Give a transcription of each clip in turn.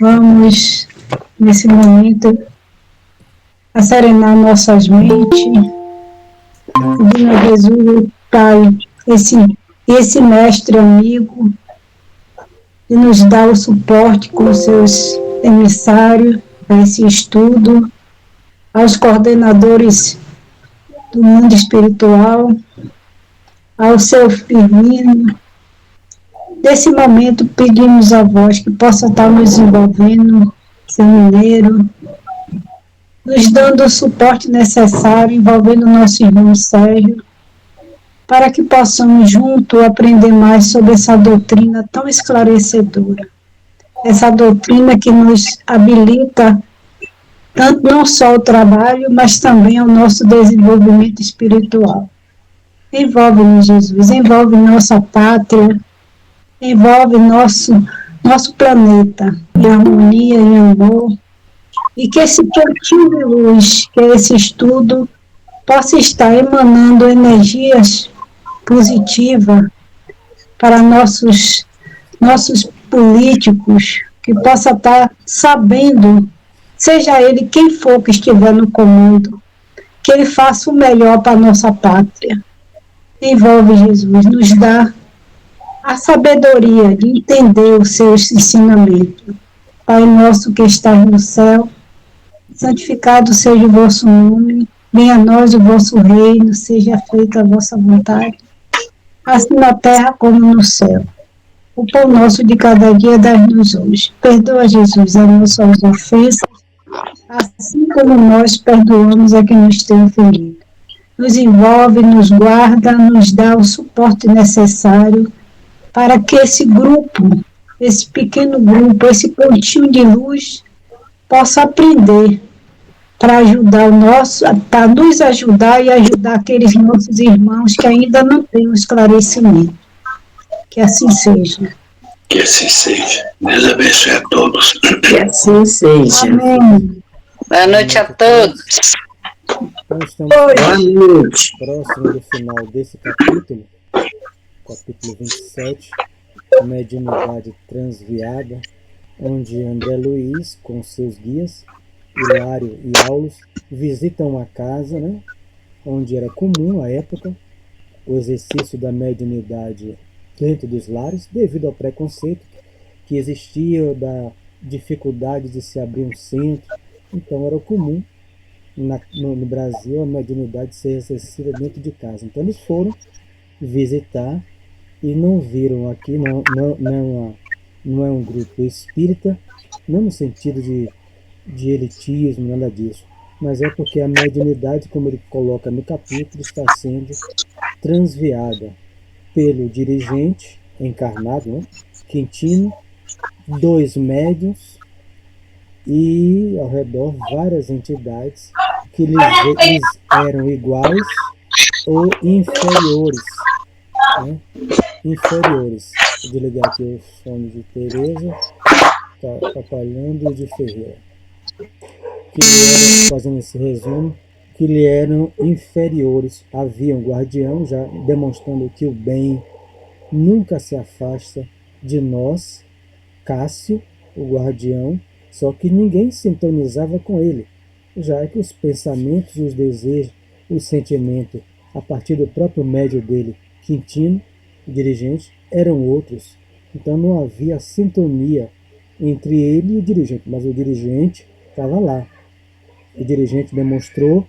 Vamos, nesse momento, serenar nossas mentes, pedindo a Jesus, Pai, esse mestre amigo, que nos dá o suporte com seus emissários para esse estudo, aos coordenadores do mundo espiritual, ao seu Firmino. Nesse momento, pedimos a vós que possa estar nos envolvendo, seu mineiro, nos dando o suporte necessário, envolvendo o nosso irmão Sérgio, para que possamos juntos aprender mais sobre essa doutrina tão esclarecedora. Essa doutrina que nos habilita tanto não só o trabalho, mas também o nosso desenvolvimento espiritual. Envolve-nos, Jesus, envolve nossa pátria, envolve nosso planeta em harmonia, em amor, e que esse pontinho de luz, que é esse estudo, possa estar emanando energias positivas para nossos políticos, que possa estar sabendo, seja ele quem for que estiver no comando, que ele faça o melhor para a nossa pátria. Envolve, Jesus, nos dá a sabedoria de entender os seus ensinamentos. Pai nosso que estás no céu, santificado seja o vosso nome, venha a nós o vosso reino, seja feita a vossa vontade, assim na terra como no céu. O pão nosso de cada dia dai-nos hoje. Perdoa, Jesus, as nossas ofensas, assim como nós perdoamos a quem nos tem ofendido. Nos envolve, nos guarda, nos dá o suporte necessário para que esse grupo, esse pequeno grupo, esse pontinho de luz, possa aprender para ajudar para nos ajudar e ajudar aqueles nossos irmãos que ainda não têm o esclarecimento. Que assim seja. Que assim seja. Deus abençoe a todos. Que assim seja. Amém. Boa noite a todos. Então estamos próximo do final desse capítulo 27, Mediunidade Transviada, onde André Luiz, com seus guias, Hilário e Aulus, visitam uma casa, onde era comum à época o exercício da mediunidade dentro dos lares, devido ao preconceito que existia, da dificuldade de se abrir um centro. Então era comum no Brasil a mediunidade ser exercida dentro de casa. Então eles foram visitar e não viram aqui, não é um grupo espírita, não no sentido de elitismo, nada disso, mas é porque a mediunidade, como ele coloca no capítulo, está sendo transviada pelo dirigente encarnado, Quintino, 2 médiuns e ao redor várias entidades que lhes eram iguais ou inferiores. Inferiores. Vou desligar aqui o fone de Tereza, está atrapalhando, e de Ferreira. Que lhe eram, fazendo esse resumo, que lhe eram inferiores. Havia um guardião, já demonstrando que o bem nunca se afasta de nós, Cássio, o guardião, só que ninguém sintonizava com ele, já que os pensamentos, os desejos, os sentimentos, a partir do próprio médio dele, Quintino, o dirigente, eram outros. Então não havia sintonia entre ele e o dirigente, mas o dirigente estava lá. O dirigente demonstrou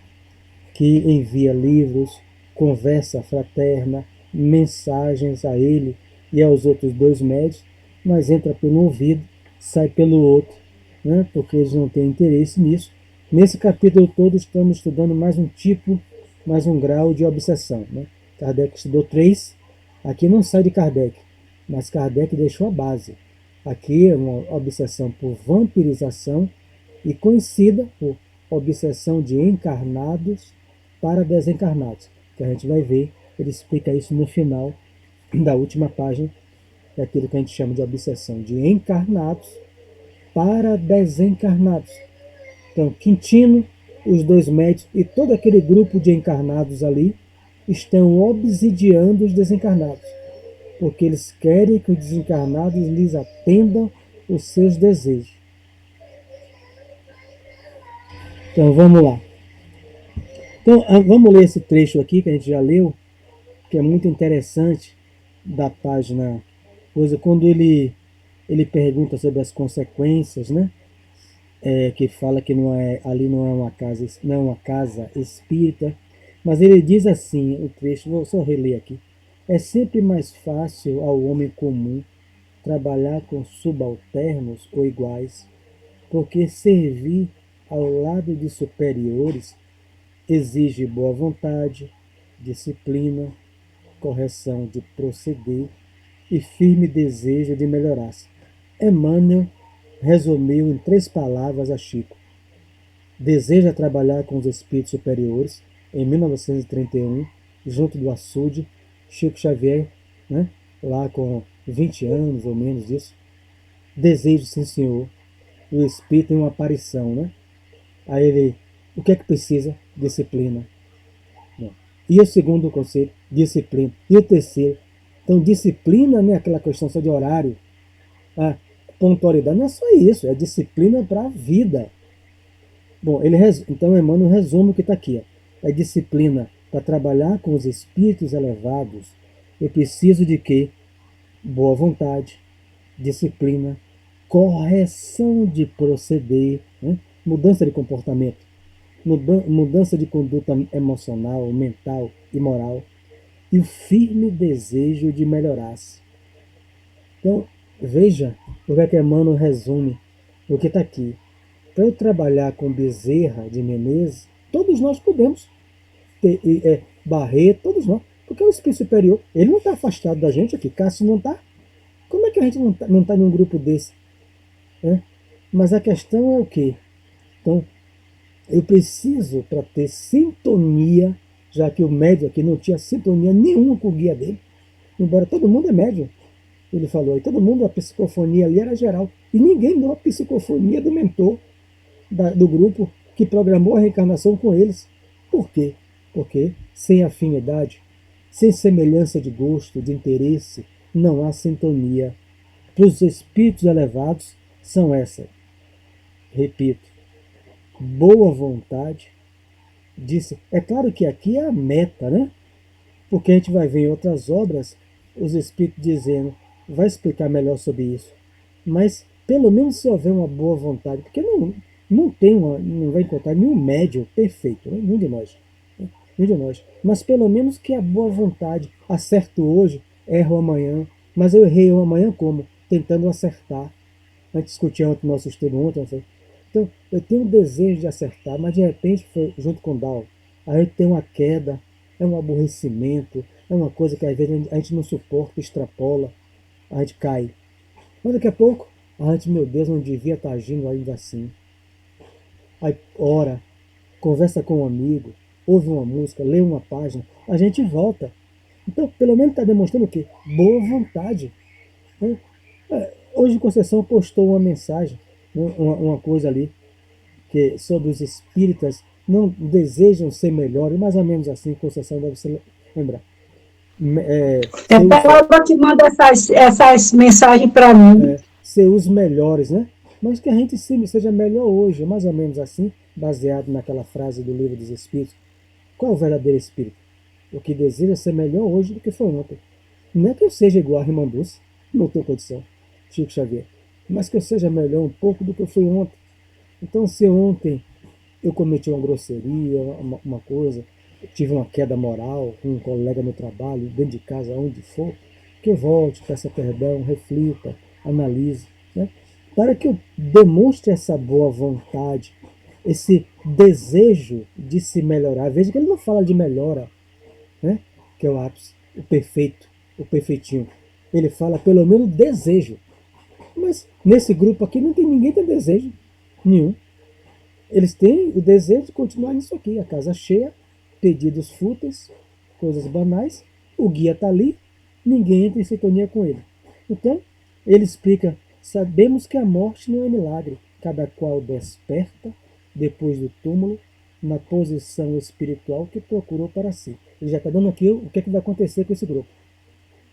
que envia livros, conversa fraterna, mensagens a ele e aos outros 2 médios, mas entra pelo ouvido, sai pelo outro, porque eles não têm interesse nisso. Nesse capítulo todo estamos estudando mais um tipo, mais um grau de obsessão. Kardec estudou 3, aqui não sai de Kardec, mas Kardec deixou a base. Aqui é uma obsessão por vampirização e conhecida por obsessão de encarnados para desencarnados, que a gente vai ver, ele explica isso no final da última página, daquilo que a gente chama de obsessão de encarnados para desencarnados. Então, Quintino, os 2 médios e todo aquele grupo de encarnados ali estão obsidiando os desencarnados, porque eles querem que os desencarnados lhes atendam os seus desejos. Então vamos lá. Então vamos ler esse trecho aqui que a gente já leu, que é muito interessante, da página coisa, quando ele pergunta sobre as consequências, né? Que fala que ali não é uma casa, não é uma casa espírita, mas ele diz assim, o trecho, vou só reler aqui. É sempre mais fácil ao homem comum trabalhar com subalternos ou iguais, porque servir ao lado de superiores exige boa vontade, disciplina, correção de proceder e firme desejo de melhorar-se. Emmanuel resumiu em 3 palavras a Chico: deseja trabalhar com os espíritos superiores. Em 1931, junto do açude, Chico Xavier, né, lá com 20 anos ou menos disso, desejo, sim senhor, o espírito em uma aparição, né? Aí ele, o que é que precisa? Disciplina. E o segundo conselho, disciplina. E o terceiro, então disciplina não é aquela questão só de horário. A pontualidade não é só isso, é disciplina para a vida. Bom, então Emmanuel resume o que está aqui. Ó. É disciplina para trabalhar com os espíritos elevados. Eu preciso de quê? Boa vontade, disciplina, correção de proceder, né? Mudança de comportamento, mudança de conduta emocional, mental e moral, e o firme desejo de melhorar-se. Então, veja o que Emmanuel resume o que está aqui. Para eu trabalhar com Bezerra de Menezes, todos nós podemos Barreto, todos nós, porque é o espírito superior. Ele não está afastado da gente aqui, Cássio não está. Como é que a gente não está num grupo desse? Mas a questão é o quê? Então, eu preciso, para ter sintonia, já que o médium aqui não tinha sintonia nenhuma com o guia dele, embora todo mundo é médium, ele falou, e todo mundo, a psicofonia ali era geral, e ninguém deu a psicofonia do mentor do grupo que programou a reencarnação com eles. Por quê? Porque sem afinidade, sem semelhança de gosto, de interesse, não há sintonia. Para os espíritos elevados são essas, repito, boa vontade, disse. É claro que aqui é a meta, né? Porque a gente vai ver em outras obras os espíritos dizendo, vai explicar melhor sobre isso. Mas pelo menos se houver uma boa vontade, porque não vai encontrar nenhum médium perfeito, né? Nenhum de nós. Nenhum de nós. Mas pelo menos que a boa vontade, acerto hoje, erro amanhã, mas eu errei amanhã como? Tentando acertar. A gente discutiu ontem no nosso estudo ontem. Então, eu tenho um desejo de acertar, mas de repente, junto com o Dal, a gente tem uma queda, é um aborrecimento, é uma coisa que às vezes a gente não suporta, extrapola, a gente cai. Mas daqui a pouco, a gente, meu Deus, não devia estar agindo ainda assim. Aí ora, conversa com um amigo, ouve uma música, lê uma página, a gente volta. Então, pelo menos está demonstrando o quê? Boa vontade. Né? Hoje Conceição postou uma mensagem, né? uma coisa ali, que sobre os espíritas não desejam ser melhores, mais ou menos assim, Conceição deve se lembrar. É ela que manda essas mensagens para mim. Ser os melhores, né? Mas que a gente seja melhor hoje, mais ou menos assim, baseado naquela frase do Livro dos Espíritos. Qual é o verdadeiro espírito? O que deseja ser melhor hoje do que foi ontem. Não é que eu seja igual a Irmã Dulce, não tenho condição, Chico Xavier, mas que eu seja melhor um pouco do que eu fui ontem. Então, se ontem eu cometi uma grosseria, uma coisa, tive uma queda moral com um colega no trabalho, dentro de casa, onde for, que eu volte, peça perdão, reflita, analise, né? Para que eu demonstre essa boa vontade, esse desejo de se melhorar. Veja que ele não fala de melhora, né? Que é o ápice, o perfeito, o perfeitinho. Ele fala pelo menos desejo. Mas nesse grupo aqui não tem ninguém que tem desejo nenhum. Eles têm o desejo de continuar nisso aqui, a casa cheia, pedidos fúteis, coisas banais, o guia está ali, ninguém entra em sintonia com ele. Então, ele explica, sabemos que a morte não é milagre, cada qual desperta, depois do túmulo, na posição espiritual que procurou para si. Ele já está dando aqui o que, é que vai acontecer com esse grupo.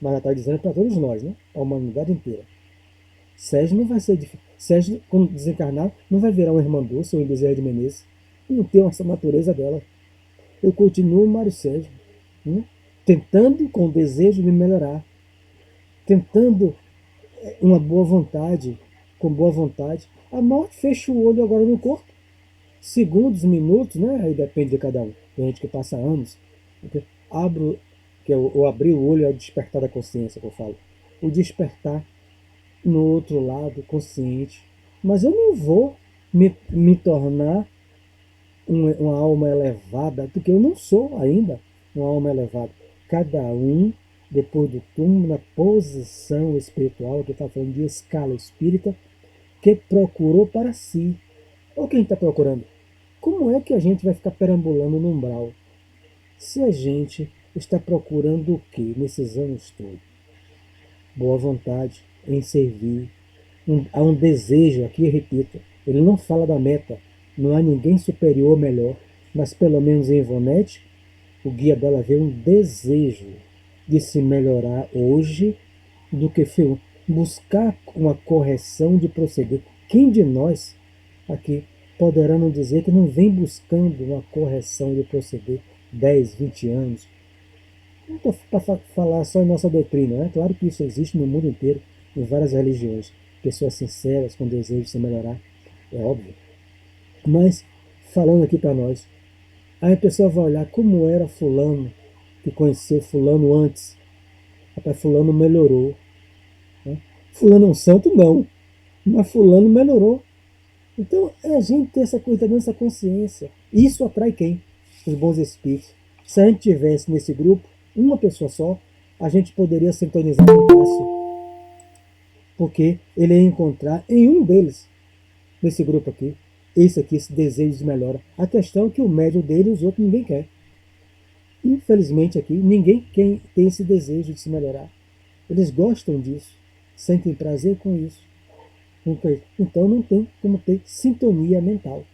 Mas já está dizendo para todos nós, né? A humanidade inteira. Sérgio não vai ser difícil. Sérgio, quando desencarnar, não vai virar um Irmã Dulce ou um Bezerra de Menezes. não tenho essa natureza dela. Eu continuo, Mário Sérgio, tentando com o desejo de melhorar, tentando uma boa vontade, com boa vontade. A morte fecha o olho agora no corpo. Segundos, minutos, né? Aí depende de cada um. Tem gente que passa anos. Abro, que eu abrir o olho é o despertar da consciência que eu falo. O despertar no outro lado, consciente. Mas eu não vou me tornar uma alma elevada, porque eu não sou ainda uma alma elevada. Cada um, depois do túmulo, na posição espiritual, que está falando de escala espírita, que procurou para si. Ou quem está procurando? Como é que a gente vai ficar perambulando no umbral? Se a gente está procurando o que nesses anos todos? Boa vontade em servir. Há um desejo aqui, eu repito, ele não fala da meta, não há ninguém superior ou melhor, mas pelo menos em Ivonete, o guia dela vê um desejo de se melhorar hoje do que buscar uma correção de proceder. Quem de nós aqui poderá não dizer que não vem buscando uma correção de proceder 10, 20 anos? Não estou para falar só em nossa doutrina, né? Claro que isso existe no mundo inteiro, em várias religiões. Pessoas sinceras com desejo de se melhorar, é óbvio. Mas, falando aqui para nós, aí a pessoa vai olhar como era fulano, que conheceu fulano antes. Rapaz, fulano melhorou. Né? Fulano é um santo? Não. Mas fulano melhorou. Então, é a gente ter essa coisa, essa consciência. Isso atrai quem? Os bons espíritos. Se a gente tivesse nesse grupo, uma pessoa só, a gente poderia sintonizar com o Cássio. Porque ele ia encontrar em um deles, nesse grupo aqui, esse desejo de melhora. A questão é que o médium dele e os outros ninguém quer. Infelizmente aqui, ninguém tem esse desejo de se melhorar. Eles gostam disso, sentem prazer com isso. Então não tem como ter sintonia mental.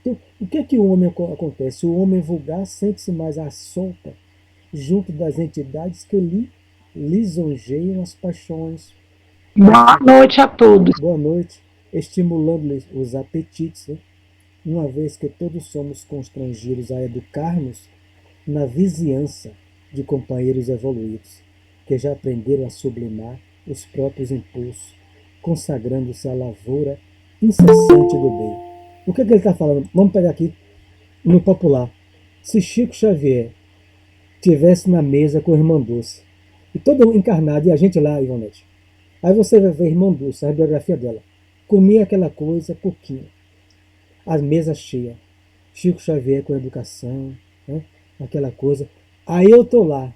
Então, o que é que o homem acontece? O homem vulgar sente-se mais à solta junto das entidades que lhe lisonjeiam as paixões. Boa noite a todos. Boa noite, estimulando-lhes os apetites, né? Uma vez que todos somos constrangidos a educar-nos na vizinhança de companheiros evoluídos, que já aprenderam a sublimar os próprios impulsos, consagrando-se à lavoura incessante do bem. O que ele está falando? Vamos pegar aqui no popular. Se Chico Xavier tivesse na mesa com o Irmão Dulce, e todo encarnado, e a gente lá, Ivonete, aí você vai ver a Irmã Dulce, a biografia dela, comia aquela coisa pouquinho, a mesa cheia, Chico Xavier com educação, né? Aquela coisa. Aí eu tô lá,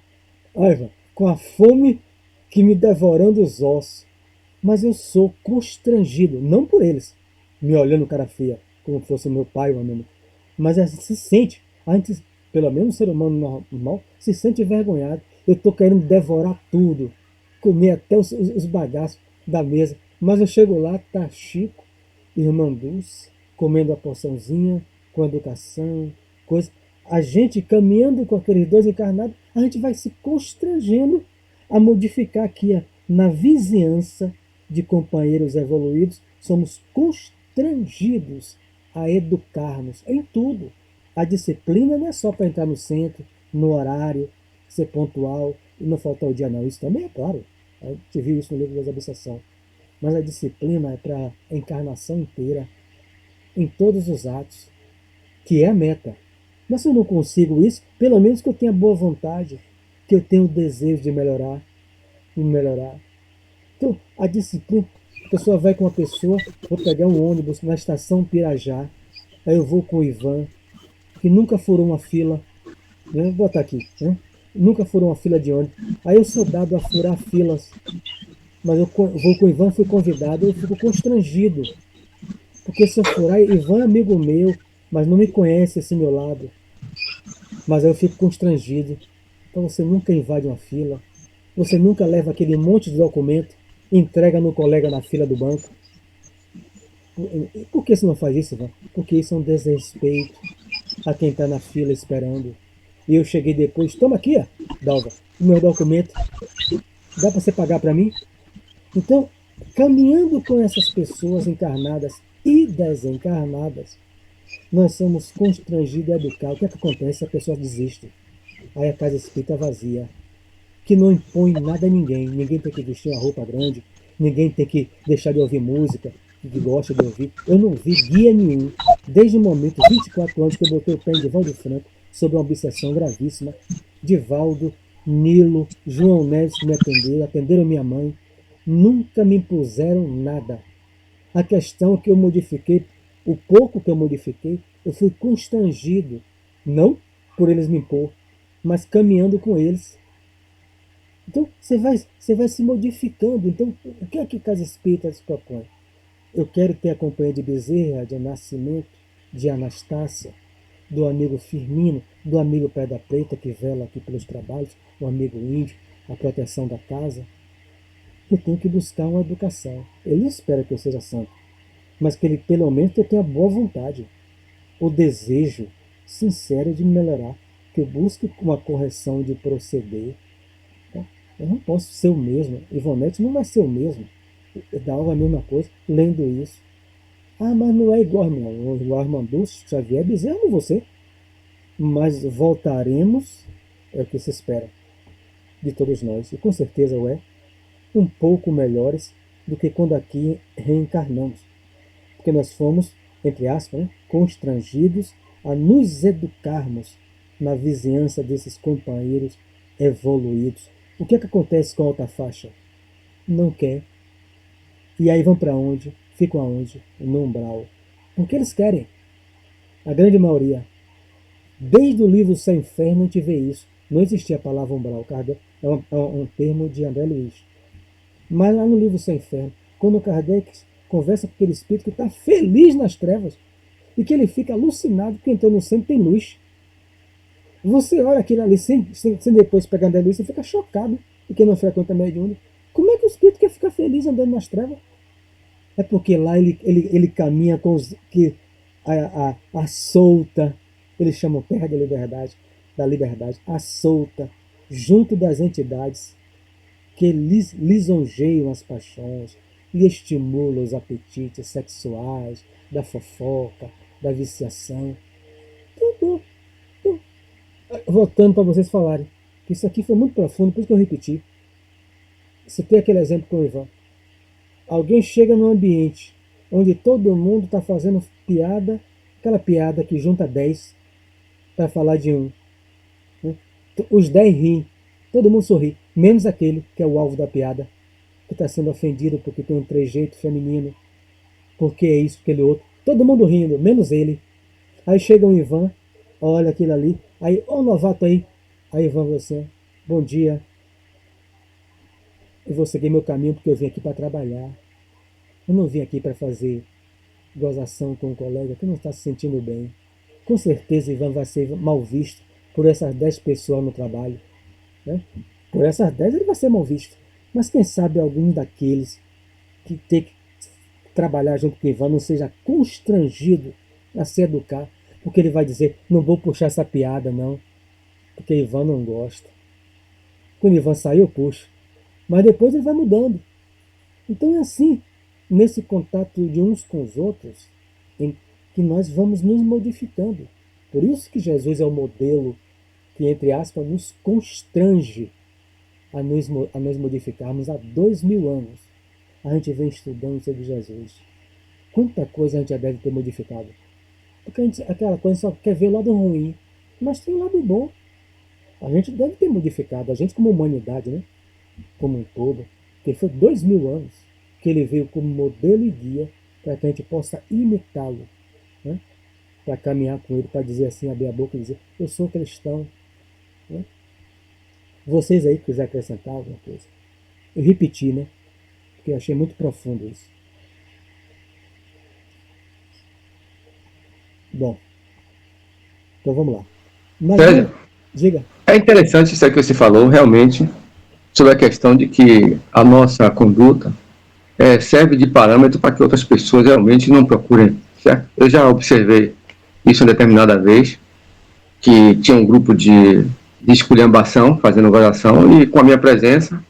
olha, com a fome que me devorando os ossos, mas eu sou constrangido, não por eles, me olhando cara feia, como fosse meu pai ou meu, mas a gente se sente, antes, pelo menos o ser humano normal, se sente envergonhado. Eu estou querendo devorar tudo, comer até os bagaços da mesa, mas eu chego lá, tá Chico, Irmã Dulce, comendo a porçãozinha, com educação, coisa. A gente caminhando com aqueles dois encarnados, a gente vai se constrangendo a modificar aqui, na vizinhança de companheiros evoluídos, somos constrangidos a educar-nos em tudo. A disciplina não é só para entrar no centro, no horário, ser pontual e não faltar o dia, não. Isso também é claro. A gente viu isso no livro das Obsessão. Mas a disciplina é para a encarnação inteira, em todos os atos, que é a meta. Mas se eu não consigo isso, pelo menos que eu tenha boa vontade, que eu tenha o desejo de melhorar, e melhorar. Então, a disciplina, a pessoa vai com uma pessoa, vou pegar um ônibus na estação Pirajá, aí eu vou com o Ivan, que nunca furou uma fila, né? Vou botar aqui, né? Nunca furou uma fila de ônibus. Aí eu sou dado a furar filas, mas eu vou com o Ivan, fui convidado, eu fico constrangido, porque se eu furar, Ivan é amigo meu, mas não me conhece esse meu lado, mas aí eu fico constrangido. Então você nunca invade uma fila, você nunca leva aquele monte de documento, entrega no colega na fila do banco. Por que você não faz isso, Ivan? Porque isso é um desrespeito a quem está na fila esperando. E eu cheguei depois, toma aqui, ó, Dalva, o meu documento, dá para você pagar para mim? Então, caminhando com essas pessoas encarnadas e desencarnadas, Nós somos constrangidos a educar. O que é que acontece? A pessoa desiste. Aí a casa espírita vazia. Que não impõe nada a ninguém. Ninguém tem que vestir uma roupa grande. Ninguém tem que deixar de ouvir música que gosta de ouvir. Eu não vi guia nenhum. Desde o momento, 24 anos, que eu botei o pé em Divaldo Franco sobre uma obsessão gravíssima. Divaldo, Nilo, João Neves que me atenderam minha mãe. Nunca me impuseram nada. A questão é que eu modifiquei, o pouco que eu modifiquei, eu fui constrangido. Não por eles me impor, mas caminhando com eles. Então, você vai se modificando. Então, o que é que Casa Espírita se propõe? Eu quero ter a companhia de Bezerra, de Nascimento, de Anastácia, do amigo Firmino, do amigo Pedra Preta, que vela aqui pelos trabalhos, o amigo Índio, a proteção da casa. Eu tenho que buscar uma educação. Ele espera que eu seja santo, mas que ele, pelo menos, eu tenha boa vontade, o desejo sincero de me melhorar, que eu busque uma correção de proceder. Eu não posso ser o mesmo. Ivonete não vai ser o mesmo. Dava a mesma coisa, lendo isso. Ah, mas não é igual, não. Igual Armando Xavier Bezerra, não você. Mas voltaremos, é o que se espera de todos nós. E com certeza o é, um pouco melhores do que quando aqui reencarnamos. Porque nós fomos, entre aspas, constrangidos a nos educarmos na vizinhança desses companheiros evoluídos. O que é que acontece com a alta faixa? Não quer. E aí vão para onde? Ficam aonde? No umbral. Porque eles querem. A grande maioria. Desde o livro Sem Inferno a gente vê isso. Não existia a palavra umbral. É um termo de André Luiz. Mas lá no livro Sem Inferno, quando Kardec conversa com aquele espírito que está feliz nas trevas e que ele fica alucinado porque entrou no centro tem luz. Você olha aquilo ali sem depois pegar André Luiz, você fica chocado. E quem não frequenta mediúnica, como é que o espírito quer ficar feliz andando nas trevas? É porque lá ele caminha com os que a solta, eles chamam terra da liberdade, a solta, junto das entidades que lisonjeiam as paixões, lhe estimulam os apetites sexuais, da fofoca, da viciação. Então, voltando para vocês falarem, que isso aqui foi muito profundo, por isso que eu repeti. Você tem aquele exemplo com o Ivan. Alguém chega num ambiente onde todo mundo está fazendo piada, aquela piada que junta 10 para falar de um. Né? Os 10 riem, todo mundo sorri, menos aquele que é o alvo da piada, que está sendo ofendido porque tem um trejeito feminino, porque é isso, aquele outro. Todo mundo rindo, menos ele. Aí chega o Ivan, olha aquilo ali, aí, ó, novato aí. Aí Ivan falou assim: bom dia. Eu vou seguir meu caminho porque eu vim aqui para trabalhar. Eu não vim aqui para fazer gozação com um colega que não está se sentindo bem. Com certeza Ivan vai ser mal visto por essas 10 pessoas no trabalho. Né? Por essas 10 ele vai ser mal visto. Mas quem sabe algum daqueles que tem que trabalhar junto com Ivan não seja constrangido a se educar. Porque ele vai dizer: não vou puxar essa piada não. Porque Ivan não gosta. Quando Ivan sair eu puxo. Mas depois ele vai mudando. Então é assim, nesse contato de uns com os outros, em que nós vamos nos modificando. Por isso que Jesus é o modelo que, entre aspas, nos constrange a nos modificarmos há 2000 anos. A gente vem estudando sobre Jesus. Quanta coisa a gente já deve ter modificado. Porque aquela coisa só quer ver o lado ruim. Mas tem o lado bom. A gente deve ter modificado. A gente como humanidade, né? Como um todo, porque foi 2000 anos que ele veio como modelo e guia para que a gente possa imitá-lo, né? Para caminhar com ele, para dizer assim, abrir a boca e dizer: eu sou cristão. Né? Vocês aí que quiserem acrescentar alguma coisa. Eu repeti, né? Porque eu achei muito profundo isso. Bom, então vamos lá. Sérgio, diga. É interessante isso aí que você falou, realmente, sobre a questão de que a nossa conduta serve de parâmetro para que outras pessoas realmente não procurem, certo? Eu já observei isso uma determinada vez, que tinha um grupo de esculhambação, fazendo oração, e com a minha presença,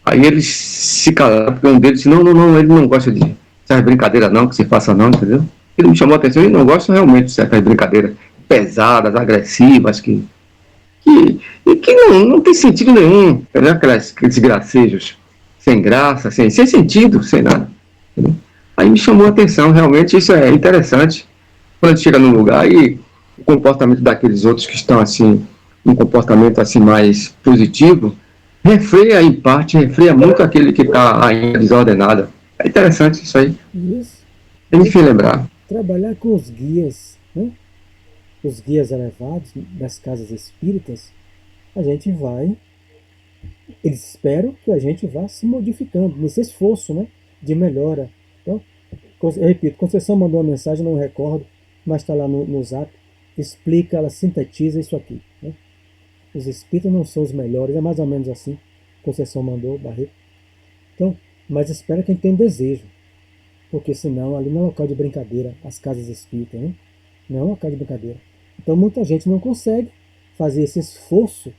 aí eles se calaram, porque um deles disse: não, ele não gosta de essas brincadeiras não, que se faça não, entendeu? Ele me chamou a atenção e não gosto realmente de certas brincadeiras pesadas, agressivas, que não tem sentido nenhum, né? Aqueles gracejos sem graça, sem sentido, sem nada. Entendeu? Aí me chamou a atenção, realmente isso é interessante. Quando a gente chega num lugar e o comportamento daqueles outros que estão assim, um comportamento assim mais positivo, refreia em parte, refreia muito aquele que está ainda desordenado. É interessante isso aí. Isso. Tem que lembrar. Trabalhar com os guias, né? Os guias elevados das casas espíritas, a gente vai, eles esperam que a gente vá se modificando nesse esforço, né, de melhora. Então, eu repito, Conceição mandou uma mensagem, não recordo, mas está lá no Zap, explica, ela sintetiza isso aqui, né? Os espíritos não são os melhores, é mais ou menos assim. Conceição mandou, Barreto. Então, mas espera quem tem desejo, porque senão ali não é local de brincadeira, as casas espíritas, né? Não é um local de brincadeira. Então muita gente não consegue fazer esse esforço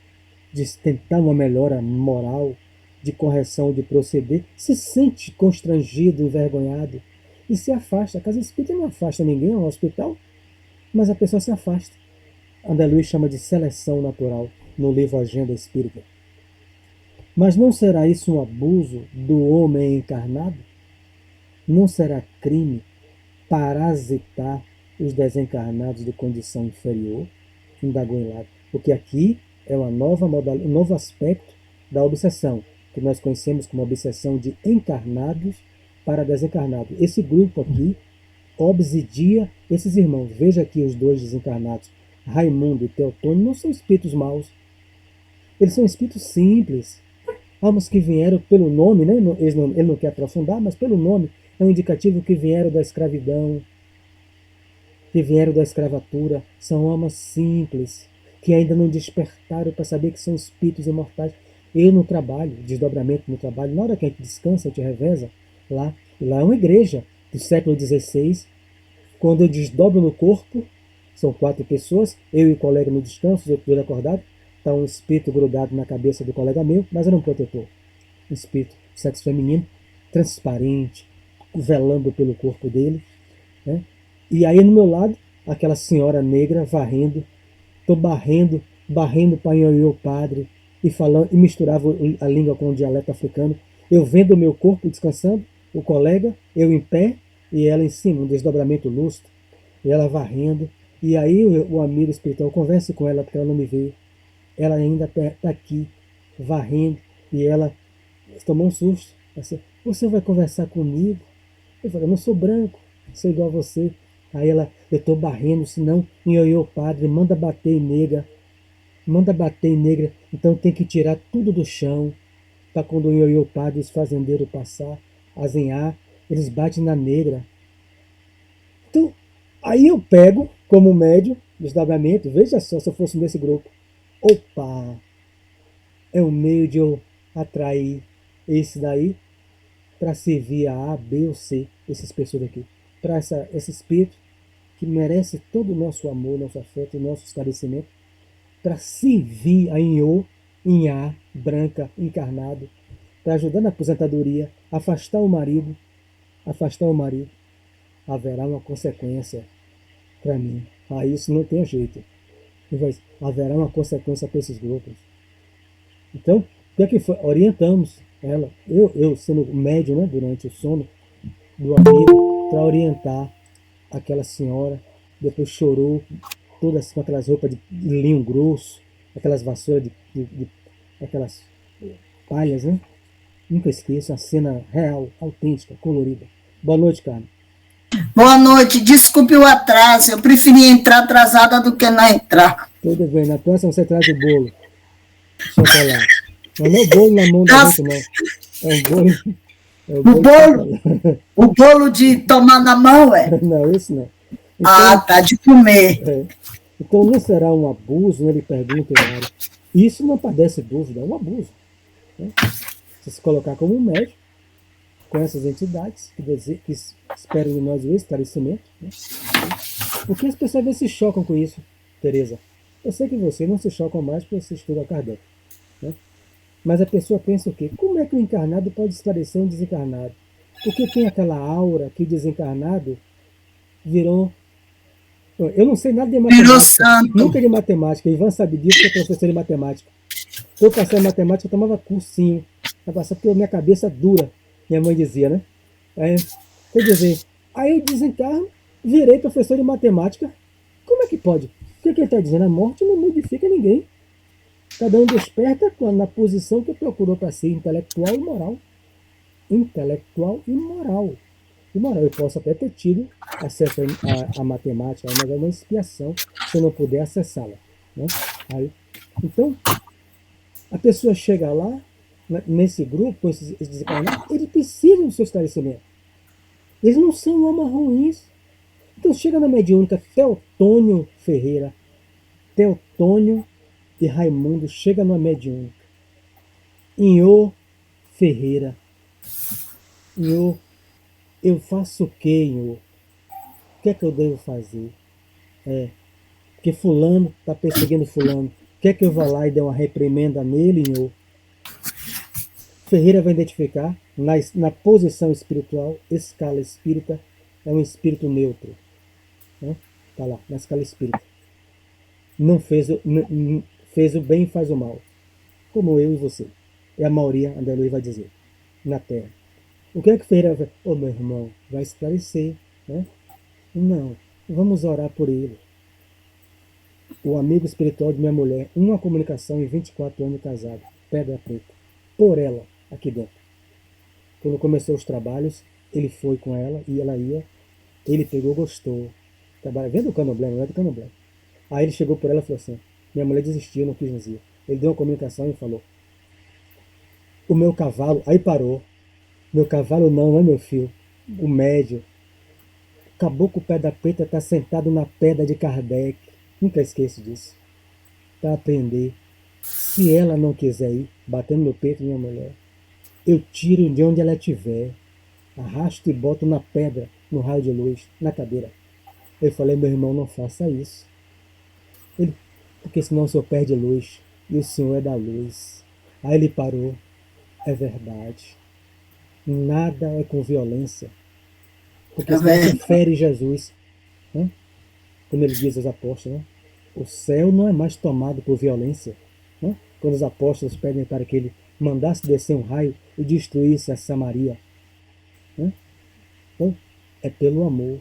de tentar uma melhora moral, de correção, de proceder, se sente constrangido, envergonhado e se afasta. A casa espírita não afasta ninguém, é um hospital, mas a pessoa se afasta. André Luiz chama de seleção natural no livro Agenda Espírita. Mas não será isso um abuso do homem encarnado? Não será crime parasitar os desencarnados de condição inferior? Indagou Hilário. Porque aqui é uma nova modalidade, um novo aspecto da obsessão, que nós conhecemos como obsessão de encarnados para desencarnados. Esse grupo aqui obsidia esses irmãos. Veja aqui os dois desencarnados, Raimundo e Teotônio, não são espíritos maus. Eles são espíritos simples. Almas que vieram pelo nome, né? Ele não quer aprofundar, mas pelo nome é um indicativo que vieram da escravidão, que vieram da escravatura. São almas simples, que ainda não despertaram para saber que são espíritos imortais. Eu no trabalho, desdobramento no trabalho, na hora que a gente descansa, a gente reveza, lá é uma igreja do século XVI, quando eu desdobro no corpo, são 4 pessoas, eu e o colega no descanso, os outros 2 acordados, está um espírito grudado na cabeça do colega meu, mas era um protetor. Um espírito de sexo feminino, transparente, velando pelo corpo dele, né? E aí no meu lado, aquela senhora negra varrendo, estou barrendo para ioiô padre, e falando, e misturava a língua com o dialeto africano. Eu vendo o meu corpo descansando, o colega, eu em pé, e ela em cima, um desdobramento lustro, e ela varrendo. E aí o amigo espiritual, converse com ela, porque ela não me vê. Ela ainda está aqui, varrendo, e ela tomou um susto. Assim, você vai conversar comigo? Eu falei, eu não sou branco, sou igual a você. Aí ela, eu estou barrendo, senão, ioiô padre, manda bater em negra. Manda bater em negra, então tem que tirar tudo do chão, para quando o ioiô padre, os fazendeiros passar, azenhar, eles batem na negra. Então, aí eu pego, como médio, desdobramento, veja só se eu fosse nesse grupo. Opa! É um meio de eu atrair esse daí para servir a A, B ou C, essas pessoas aqui. Para esse espírito que merece todo o nosso amor, nosso afeto, nosso esclarecimento, para servir a Inhô, Inhá, branca, encarnado, para ajudar na aposentadoria, afastar o marido, haverá uma consequência para mim. A isso não tem jeito. Haverá uma consequência para esses grupos. Então, o que é que foi? Orientamos ela, eu sendo médium, né, durante o sono do amigo, para orientar aquela senhora. Depois chorou, todas com aquelas roupas de linho grosso, aquelas vassouras aquelas palhas, né? Nunca esqueço, a cena real, autêntica, colorida. Boa noite, Carmen. Boa noite, desculpe o atraso, eu preferi entrar atrasada do que não entrar. Tudo bem, na próxima você traz o bolo. Chocolate. Mas não é o bolo na mão da gente, não. É o bolo. É o bolo de tomar na mão, é? Não, isso não. Então, tá, de comer. Então não será um abuso, ele pergunta, Hilário. Isso não padece dúvida, é um abuso. Né? Você se colocar como um médico com essas entidades que esperam de nós o esclarecimento. Né? Porque as pessoas às vezes se chocam com isso, Tereza. Eu sei que você não se choca mais porque você estuda Kardec. Né? Mas a pessoa pensa o quê? Como é que o encarnado pode esclarecer um desencarnado? Porque tem aquela aura que o desencarnado virou... Eu não sei nada de Virou matemática, santo. nunca de matemática. O Ivan sabe disso, que é professor de matemática. Eu passei em matemática, eu tomava cursinho. Eu passava porque minha cabeça dura, minha mãe dizia, né? Quer dizer, aí eu desencarno, virei professor de matemática. Como é que pode? O que ele está dizendo? A morte não modifica ninguém. Cada um desperta na posição que procurou para ser intelectual e moral. Intelectual e moral. E moral, eu posso até ter tido acesso à matemática, mas é uma expiação se eu não puder acessá-la. Né? Então, a pessoa chega lá, nesse grupo, com esses desencarnados, eles precisam do seu esclarecimento. Eles não são almas ruins. Então chega na mediúnica, Teotônio Ferreira, Teotônio e Raimundo chega na mediúnica. Inhô Ferreira. Inhô, eu faço o quê, Inhô? O que é que eu devo fazer? Porque fulano está perseguindo fulano. Quer que eu vá lá e dê uma reprimenda nele, Inhô? Ferreira vai identificar na posição espiritual, escala espírita, é um espírito neutro. Está lá, na escala espírita. Não fez o bem e faz o mal. Como eu e você. É a maioria, André Luiz vai dizer, na Terra. O que é que Ferreira vai... meu irmão, vai esclarecer. Né? Não, vamos orar por ele. O amigo espiritual de minha mulher, uma comunicação em 24 anos casado, Pedra Preta. Por ela, aqui dentro. Quando começou os trabalhos, ele foi com ela e ela ia. Ele pegou, gostou. Vem do Candomblé, não é do Candomblé. Aí ele chegou por ela e falou assim, minha mulher desistiu, não quis nos ir. Ele deu uma comunicação e falou, o meu cavalo, aí parou, meu cavalo não é meu filho, o médio, o caboclo Pedra Preta está sentado na pedra de Kardec, nunca esqueço disso, para aprender. Se ela não quiser ir, batendo no peito minha mulher, eu tiro de onde ela estiver, arrasto e boto na pedra, no raio de luz, na cadeira. Eu falei, meu irmão, não faça isso. Porque senão o senhor perde luz, e o senhor é da luz. Aí ele parou, é verdade. Nada é com violência. Porque senão você fere Jesus. Né? Como ele diz aos apóstolos, né? O céu não é mais tomado por violência. Né? Quando os apóstolos pedem para que ele mandasse descer um raio e destruísse a Samaria. Né? Então, é pelo amor.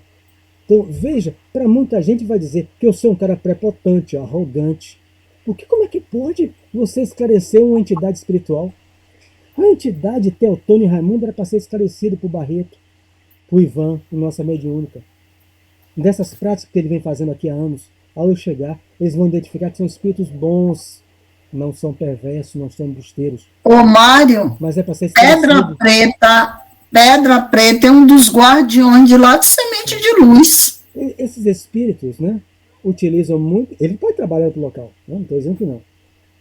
Então, veja, para muita gente vai dizer que eu sou um cara prepotente, arrogante. Porque como é que pode você esclarecer uma entidade espiritual? A entidade Teotônio e Raimundo era para ser esclarecido por Barreto, por Ivan, nossa mediúnica. Dessas práticas que ele vem fazendo aqui há anos, ao eu chegar, eles vão identificar que são espíritos bons, não são perversos, não são embusteiros. Ô, Mário, mas é para ser esclarecido. Pedra Preta é um dos guardiões de lá de Semente de Luz. Esses espíritos, né, utilizam muito... Ele pode trabalhar em outro local, não estou dizendo que não.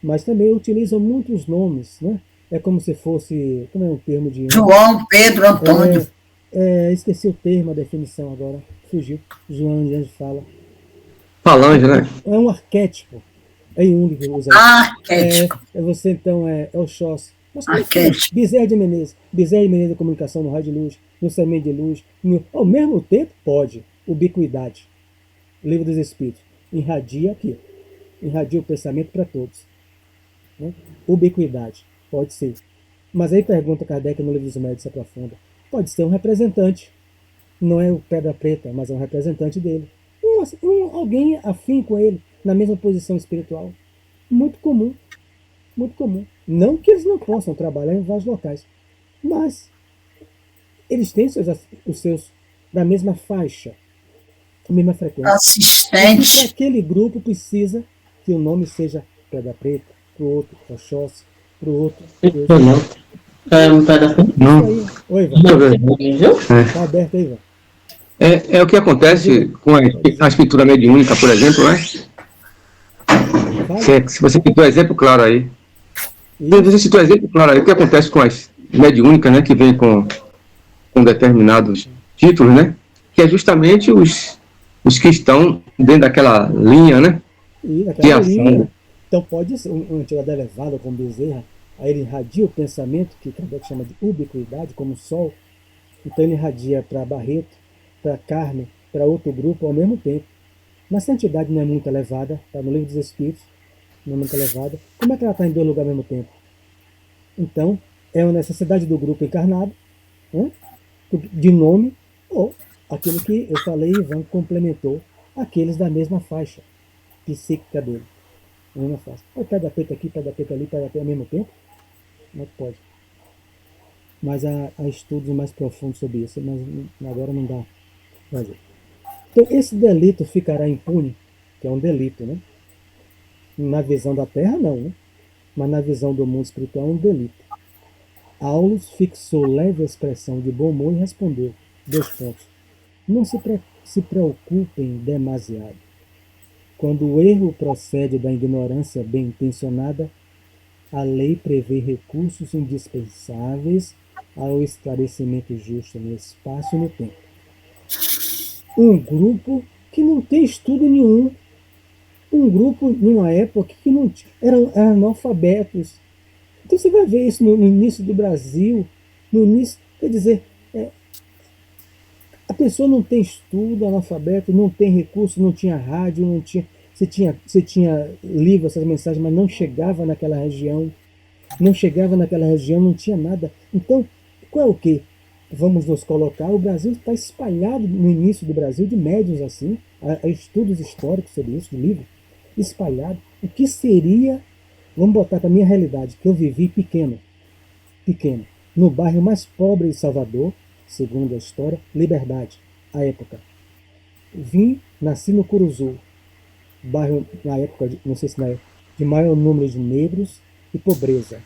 Mas também utilizam muitos nomes, né? É como se fosse... Como é um termo de... João, Pedro, Antônio. Esqueci o termo, a definição agora. Fugiu. João Anjo fala. Falange, né? É um arquétipo. É Jung que usa isso. Arquétipo. Você então é Oxóssi. Bezerra de Menezes da comunicação no raio de luz, no semente de luz, ao mesmo tempo pode, ubiquidade, o livro dos Espíritos, irradia o pensamento para todos, né? Ubiquidade, pode ser, mas aí pergunta Kardec no livro dos Médios, se aprofunda, pode ser um representante, não é o Pedra Preta, mas é um representante dele, alguém afim com ele, na mesma posição espiritual, muito comum. Não que eles não possam trabalhar em vários locais, mas eles têm os seus da mesma faixa, a mesma frequência. Assistente. Aquele grupo precisa que o nome seja Pedra Preta, para o outro Oxóssi, para o outro... Não. Oi, Ivan. Está aberto aí, Ivan. É o que acontece com a escritura mediúnica, por exemplo, né? Se você citou exemplo claro aí. Você citou exemplo claro aí, o que acontece com as mediúnicas, né, que vem com determinados títulos, né? Que é justamente os que estão dentro daquela linha, né? De ação. Então pode ser uma entidade elevada como Bezerra, aí ele irradia o pensamento, que Kardec chama de ubiquidade, como o sol. Então ele irradia para Barreto, para Carmen, para outro grupo ao mesmo tempo. Mas se a entidade não é muito elevada, está no livro dos Espíritos, não é muito elevada, como é que ela está em dois lugares ao mesmo tempo? Então, é uma necessidade do grupo encarnado, né, de nome, ou aquilo que eu falei, Ivan complementou, aqueles da mesma faixa psíquica dele. A mesma faixa. Pode pé da peita aqui, pé da peita ali, pé da peita ao mesmo tempo? Como é que pode? Mas há estudos mais profundos sobre isso, mas agora não dá pra fazer. Então, esse delito ficará impune, que é um delito, né? Na visão da Terra, não, né? Mas na visão do mundo espiritual é um delito. Aulus fixou leve expressão de bom humor e respondeu, 2 pontos. Não se preocupem demasiado. Quando o erro procede da ignorância bem intencionada, a lei prevê recursos indispensáveis ao esclarecimento justo no espaço e no tempo. Um grupo que não tem estudo nenhum, um grupo numa época que não eram analfabetos. Então você vai ver isso no início do Brasil, no início, quer dizer, a pessoa não tem estudo, analfabeto, não tem recurso, não tinha rádio, não tinha, você tinha livro, essas mensagens, mas não chegava naquela região, não tinha nada. Então, qual é o quê? Vamos nos colocar, o Brasil está espalhado no início do Brasil de médiuns assim, há estudos históricos sobre isso, de livro, espalhado. O que seria, vamos botar para a minha realidade, que eu vivi pequeno, no bairro mais pobre de Salvador, segundo a história, Liberdade, a época. Nasci no Curuzu, bairro, na época, não sei se na época, de maior número de negros e pobreza.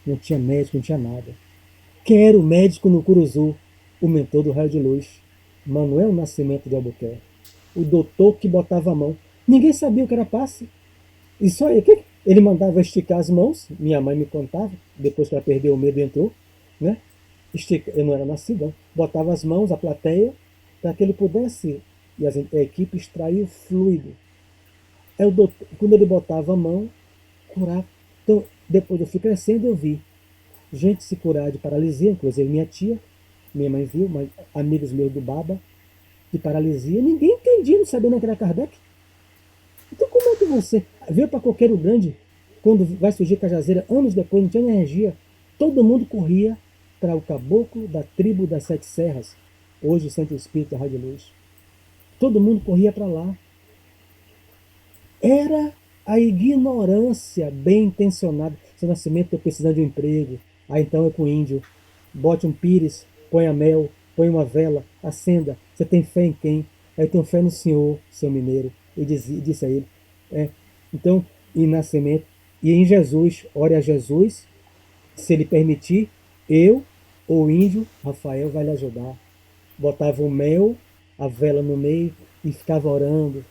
Não tinha médico, não tinha nada. Quem era o médico no Curuzu? O mentor do raio de luz, Manuel Nascimento de Albuquerque. O doutor que botava a mão. Ninguém sabia o que era passe. E só ele mandava esticar as mãos, minha mãe me contava, depois que ela perdeu o medo e entrou, né? Eu não era nascido, botava as mãos, a plateia, para que ele pudesse, e a equipe extrair o fluido. Aí o doutor, quando ele botava a mão, curava. Então, depois eu fui crescendo, eu vi gente se curar de paralisia, inclusive minha mãe viu, mas amigos meus do Baba, de paralisia, ninguém entendia, não sabia nem que era Kardec. Então como é que você veio para Coqueiro Grande, quando vai surgir Cajazeira, anos depois, não tinha energia, todo mundo corria para o caboclo da tribo das Sete Serras, hoje Centro Espírita da Rádio Luz. Todo mundo corria para lá. Era a ignorância bem intencionada. Seu Nascimento, estou precisando de um emprego. Aí então é com o índio. Bote um pires, ponha mel, põe uma vela, acenda. Você tem fé em quem? Eu tenho fé no Senhor, seu mineiro. E disse a ele. Então, em Nascimento, e em Jesus, ore a Jesus, se ele permitir, eu ou o índio, Rafael, vai lhe ajudar. Botava o mel, a vela no meio e ficava orando.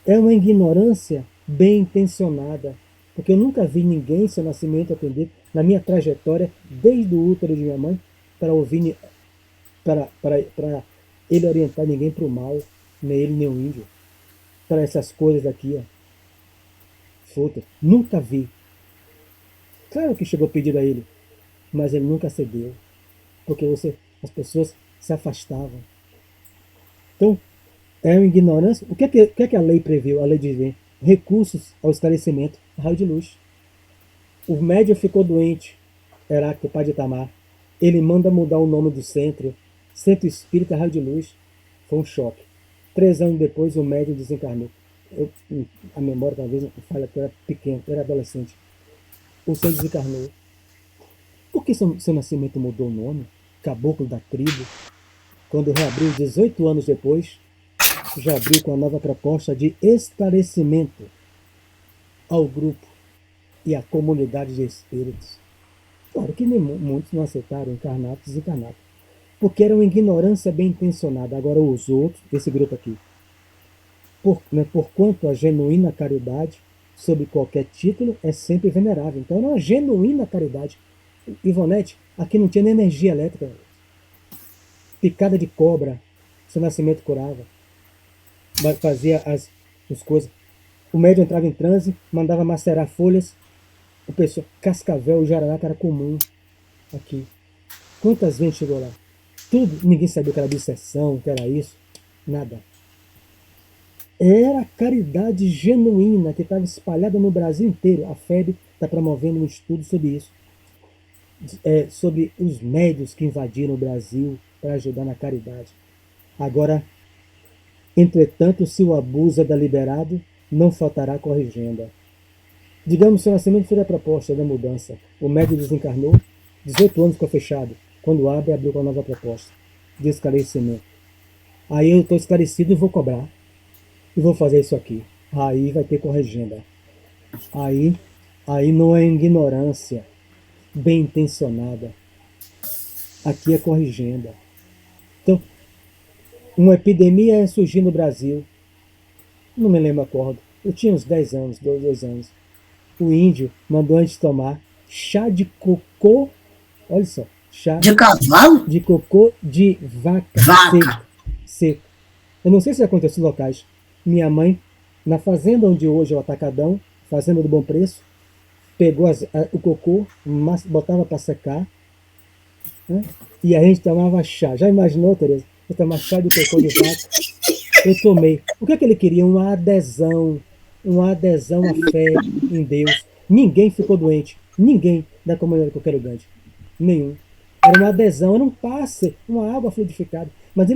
É uma ignorância bem intencionada, porque eu nunca vi ninguém, seu Nascimento, atender na minha trajetória, desde o útero de minha mãe, para ouvir, para ele orientar ninguém para o mal, nem ele nem o índio, para essas coisas aqui, nunca vi. Claro que chegou pedido a ele, mas ele nunca cedeu, porque as pessoas se afastavam. Então, é uma ignorância. O que é que a lei previu? A lei diz recursos ao esclarecimento, raio de luz. O médium ficou doente, Heráclito, pai de Itamar. Ele manda mudar o nome do centro Espírita Raio de Luz. Foi um choque. 3 anos depois, o médium desencarnou. A memória talvez falha, que eu era pequeno, eu era adolescente. O senhor desencarnou. Por que seu Nascimento mudou o nome? Caboclo da tribo. Quando reabriu 18 anos depois, já abriu com a nova proposta de esclarecimento ao grupo e à comunidade de espíritos. Claro que muitos não aceitaram, encarnados e desencarnados, porque era uma ignorância bem intencionada. Agora os outros, esse grupo aqui, porquanto a genuína caridade, sob qualquer título, é sempre venerável. Então era uma genuína caridade. Ivonete, aqui não tinha nem energia elétrica. Picada de cobra, seu Nascimento curava. Fazia as coisas. O médium entrava em transe, mandava macerar folhas. O pessoal, cascavel e jararaca era comum aqui. Quantas vezes chegou lá? tudo, ninguém sabia o que era obsessão, o que era isso, nada. Era a caridade genuína que estava espalhada no Brasil inteiro. A FEB está promovendo um estudo sobre isso, sobre os médios que invadiram o Brasil para ajudar na caridade. Agora, entretanto, se o abuso é deliberado, não faltará corrigenda. Digamos, seu nascimento foi a proposta da mudança. O médio desencarnou, 18 anos ficou fechado. Quando abre, abriu com a nova proposta de esclarecimento. Aí eu estou esclarecido e vou cobrar. E vou fazer isso aqui. Aí vai ter corrigenda. Aí não é ignorância bem intencionada. Aqui é corrigenda. Então, uma epidemia surgiu no Brasil. Não me lembro a acordo. Eu tinha uns 10 anos, 12 anos. O índio mandou a gente tomar chá de cocô. Olha só. Chá De cavalo? de cocô de vaca. Vaca. Seco. Eu não sei se acontece em locais. Minha mãe, na fazenda onde hoje é o Atacadão, fazenda do Bom Preço, pegou o cocô, botava para secar, né? E a gente tomava chá. Já imaginou, Tereza? Eu tomar chá de cocô de vaca. Eu tomei. O que é que ele queria? Uma adesão à fé em Deus. Ninguém ficou doente. Ninguém da comunidade Coqueiro Grande. Nenhum. Era uma adesão, era um passe, uma água fluidificada. Mas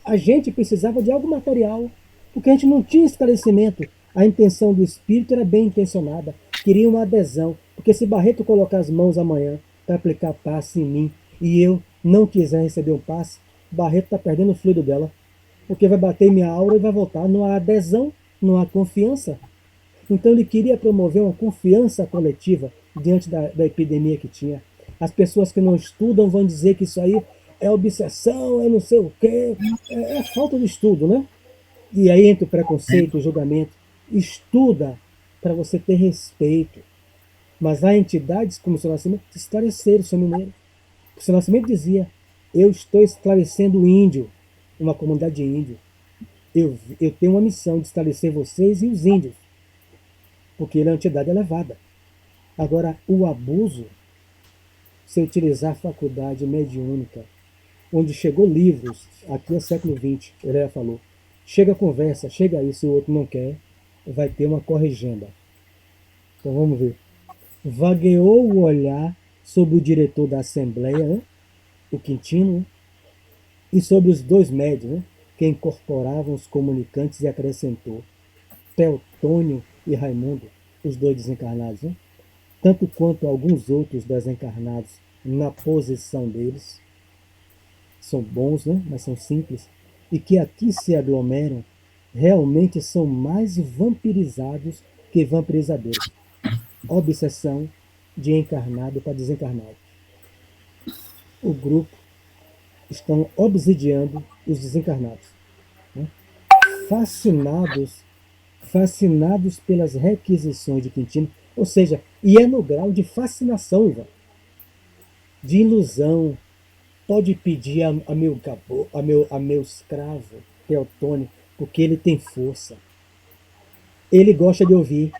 a gente precisava de algo material, porque a gente não tinha esclarecimento. A intenção do espírito era bem intencionada. Queria uma adesão. Porque se Barreto colocar as mãos amanhã para aplicar passe em mim e eu não quiser receber um passe, Barreto está perdendo o fluido dela. Porque vai bater em minha aura e vai voltar. Não há adesão, não há confiança. Então ele queria promover uma confiança coletiva diante da epidemia que tinha. As pessoas que não estudam vão dizer que isso aí é obsessão, é não sei o quê. É falta de estudo, né? E aí entra o preconceito, o julgamento. Estuda para você ter respeito. Mas há entidades como o Seu Nascimento que esclareceram o seu mineiro. O Seu Nascimento dizia: eu estou esclarecendo o índio, uma comunidade de índio. Eu tenho uma missão de esclarecer vocês e os índios. Porque ele é uma entidade elevada. Agora, o abuso, se utilizar a faculdade mediúnica, onde chegou livros, aqui é século XX, ele já falou, chega a conversa, chega isso, e o outro não quer, vai ter uma corrigenda. Então vamos ver. Vagueou o olhar sobre o diretor da Assembleia, né? O Quintino, né? E sobre os dois médios, né? Que incorporavam os comunicantes, e acrescentou: Teotônio e Raimundo, os dois desencarnados, né? Tanto quanto alguns outros desencarnados na posição deles, são bons, né? Mas são simples, e que aqui se aglomeram, realmente são mais vampirizados que vampirizadores. Obsessão de encarnado para desencarnado. O grupo estão obsidiando os desencarnados, né? Fascinados pelas requisições de Quintino, ou seja, e é no grau de fascinação, Ivan, de ilusão. Pode pedir a meu escravo, Teotônio, porque ele tem força. Ele gosta de ouvir.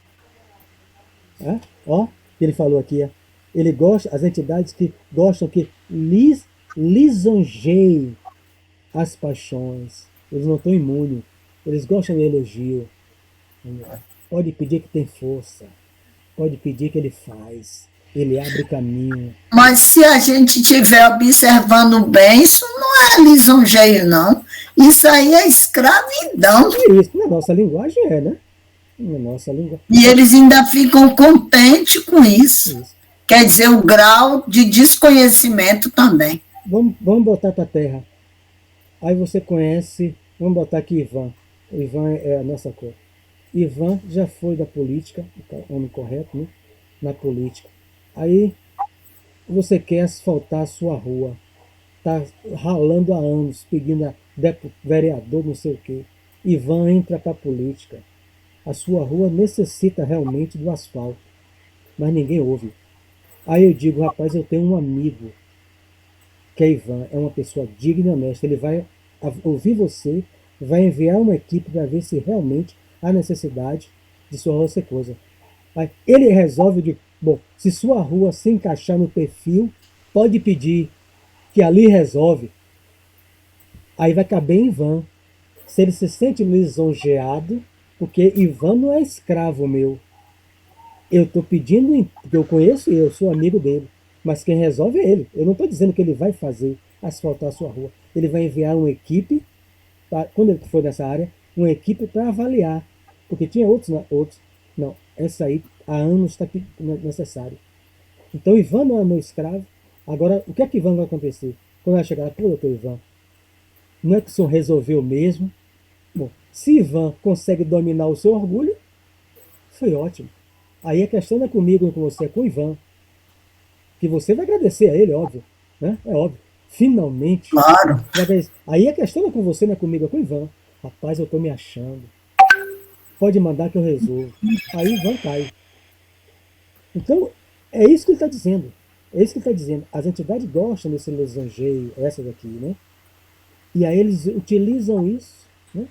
Ó, ele falou aqui, ele gosta, as entidades que gostam que lisonjeiem as paixões. Eles não estão imunes. Eles gostam de elogio. Pode pedir que tem força. Pode pedir que ele faz. Ele abre caminho. Mas se a gente estiver observando bem, isso não é lisonjeio, não. Isso aí é escravidão. Isso, na nossa linguagem né? Na nossa linguagem. E eles ainda ficam contentes com isso. Quer dizer, o grau de desconhecimento também. Vamos botar para a terra. Aí você conhece, vamos botar aqui Ivan. O Ivan é a nossa cor. Ivan já foi da política, o homem correto, né? Na política. Aí você quer asfaltar a sua rua. Está ralando há anos, pedindo a vereador, não sei o quê. Ivan entra para a política. A sua rua necessita realmente do asfalto. Mas ninguém ouve. Aí eu digo, rapaz, eu tenho um amigo, que é Ivan, é uma pessoa digna e honesta. Ele vai ouvir você, vai enviar uma equipe para ver se realmente há necessidade de sua rua ser coisa. Aí ele resolve bom, se sua rua se encaixar no perfil, pode pedir que ali resolve. Aí vai caber em Ivan. Se ele se sente lisonjeado, porque Ivan não é escravo meu. Eu estou pedindo, porque eu conheço ele, eu sou amigo dele. Mas quem resolve é ele. Eu não estou dizendo que ele vai fazer asfaltar a sua rua. Ele vai enviar uma equipe, quando ele for nessa área, uma equipe para avaliar. Porque tinha outros. Não, essa aí há anos está necessário. Então Ivan não é meu escravo. Agora, o que é que Ivan vai acontecer? Quando ela chegar lá, pô, doutor Ivan, não é que o senhor resolveu mesmo? Bom, se Ivan consegue dominar o seu orgulho, foi ótimo. Aí a questão não é comigo, não é com você, é com o Ivan. Que você vai agradecer a ele, óbvio. Né? É óbvio. Finalmente. Claro. Aí a questão não é com você, não é comigo, é com o Ivan. Rapaz, eu tô me achando. Pode mandar que eu resolvo. Aí o Ivan cai. Então, é isso que ele está dizendo. É isso que ele está dizendo. As entidades gostam desse lisonjeio, essas aqui, né? E aí eles utilizam isso, né?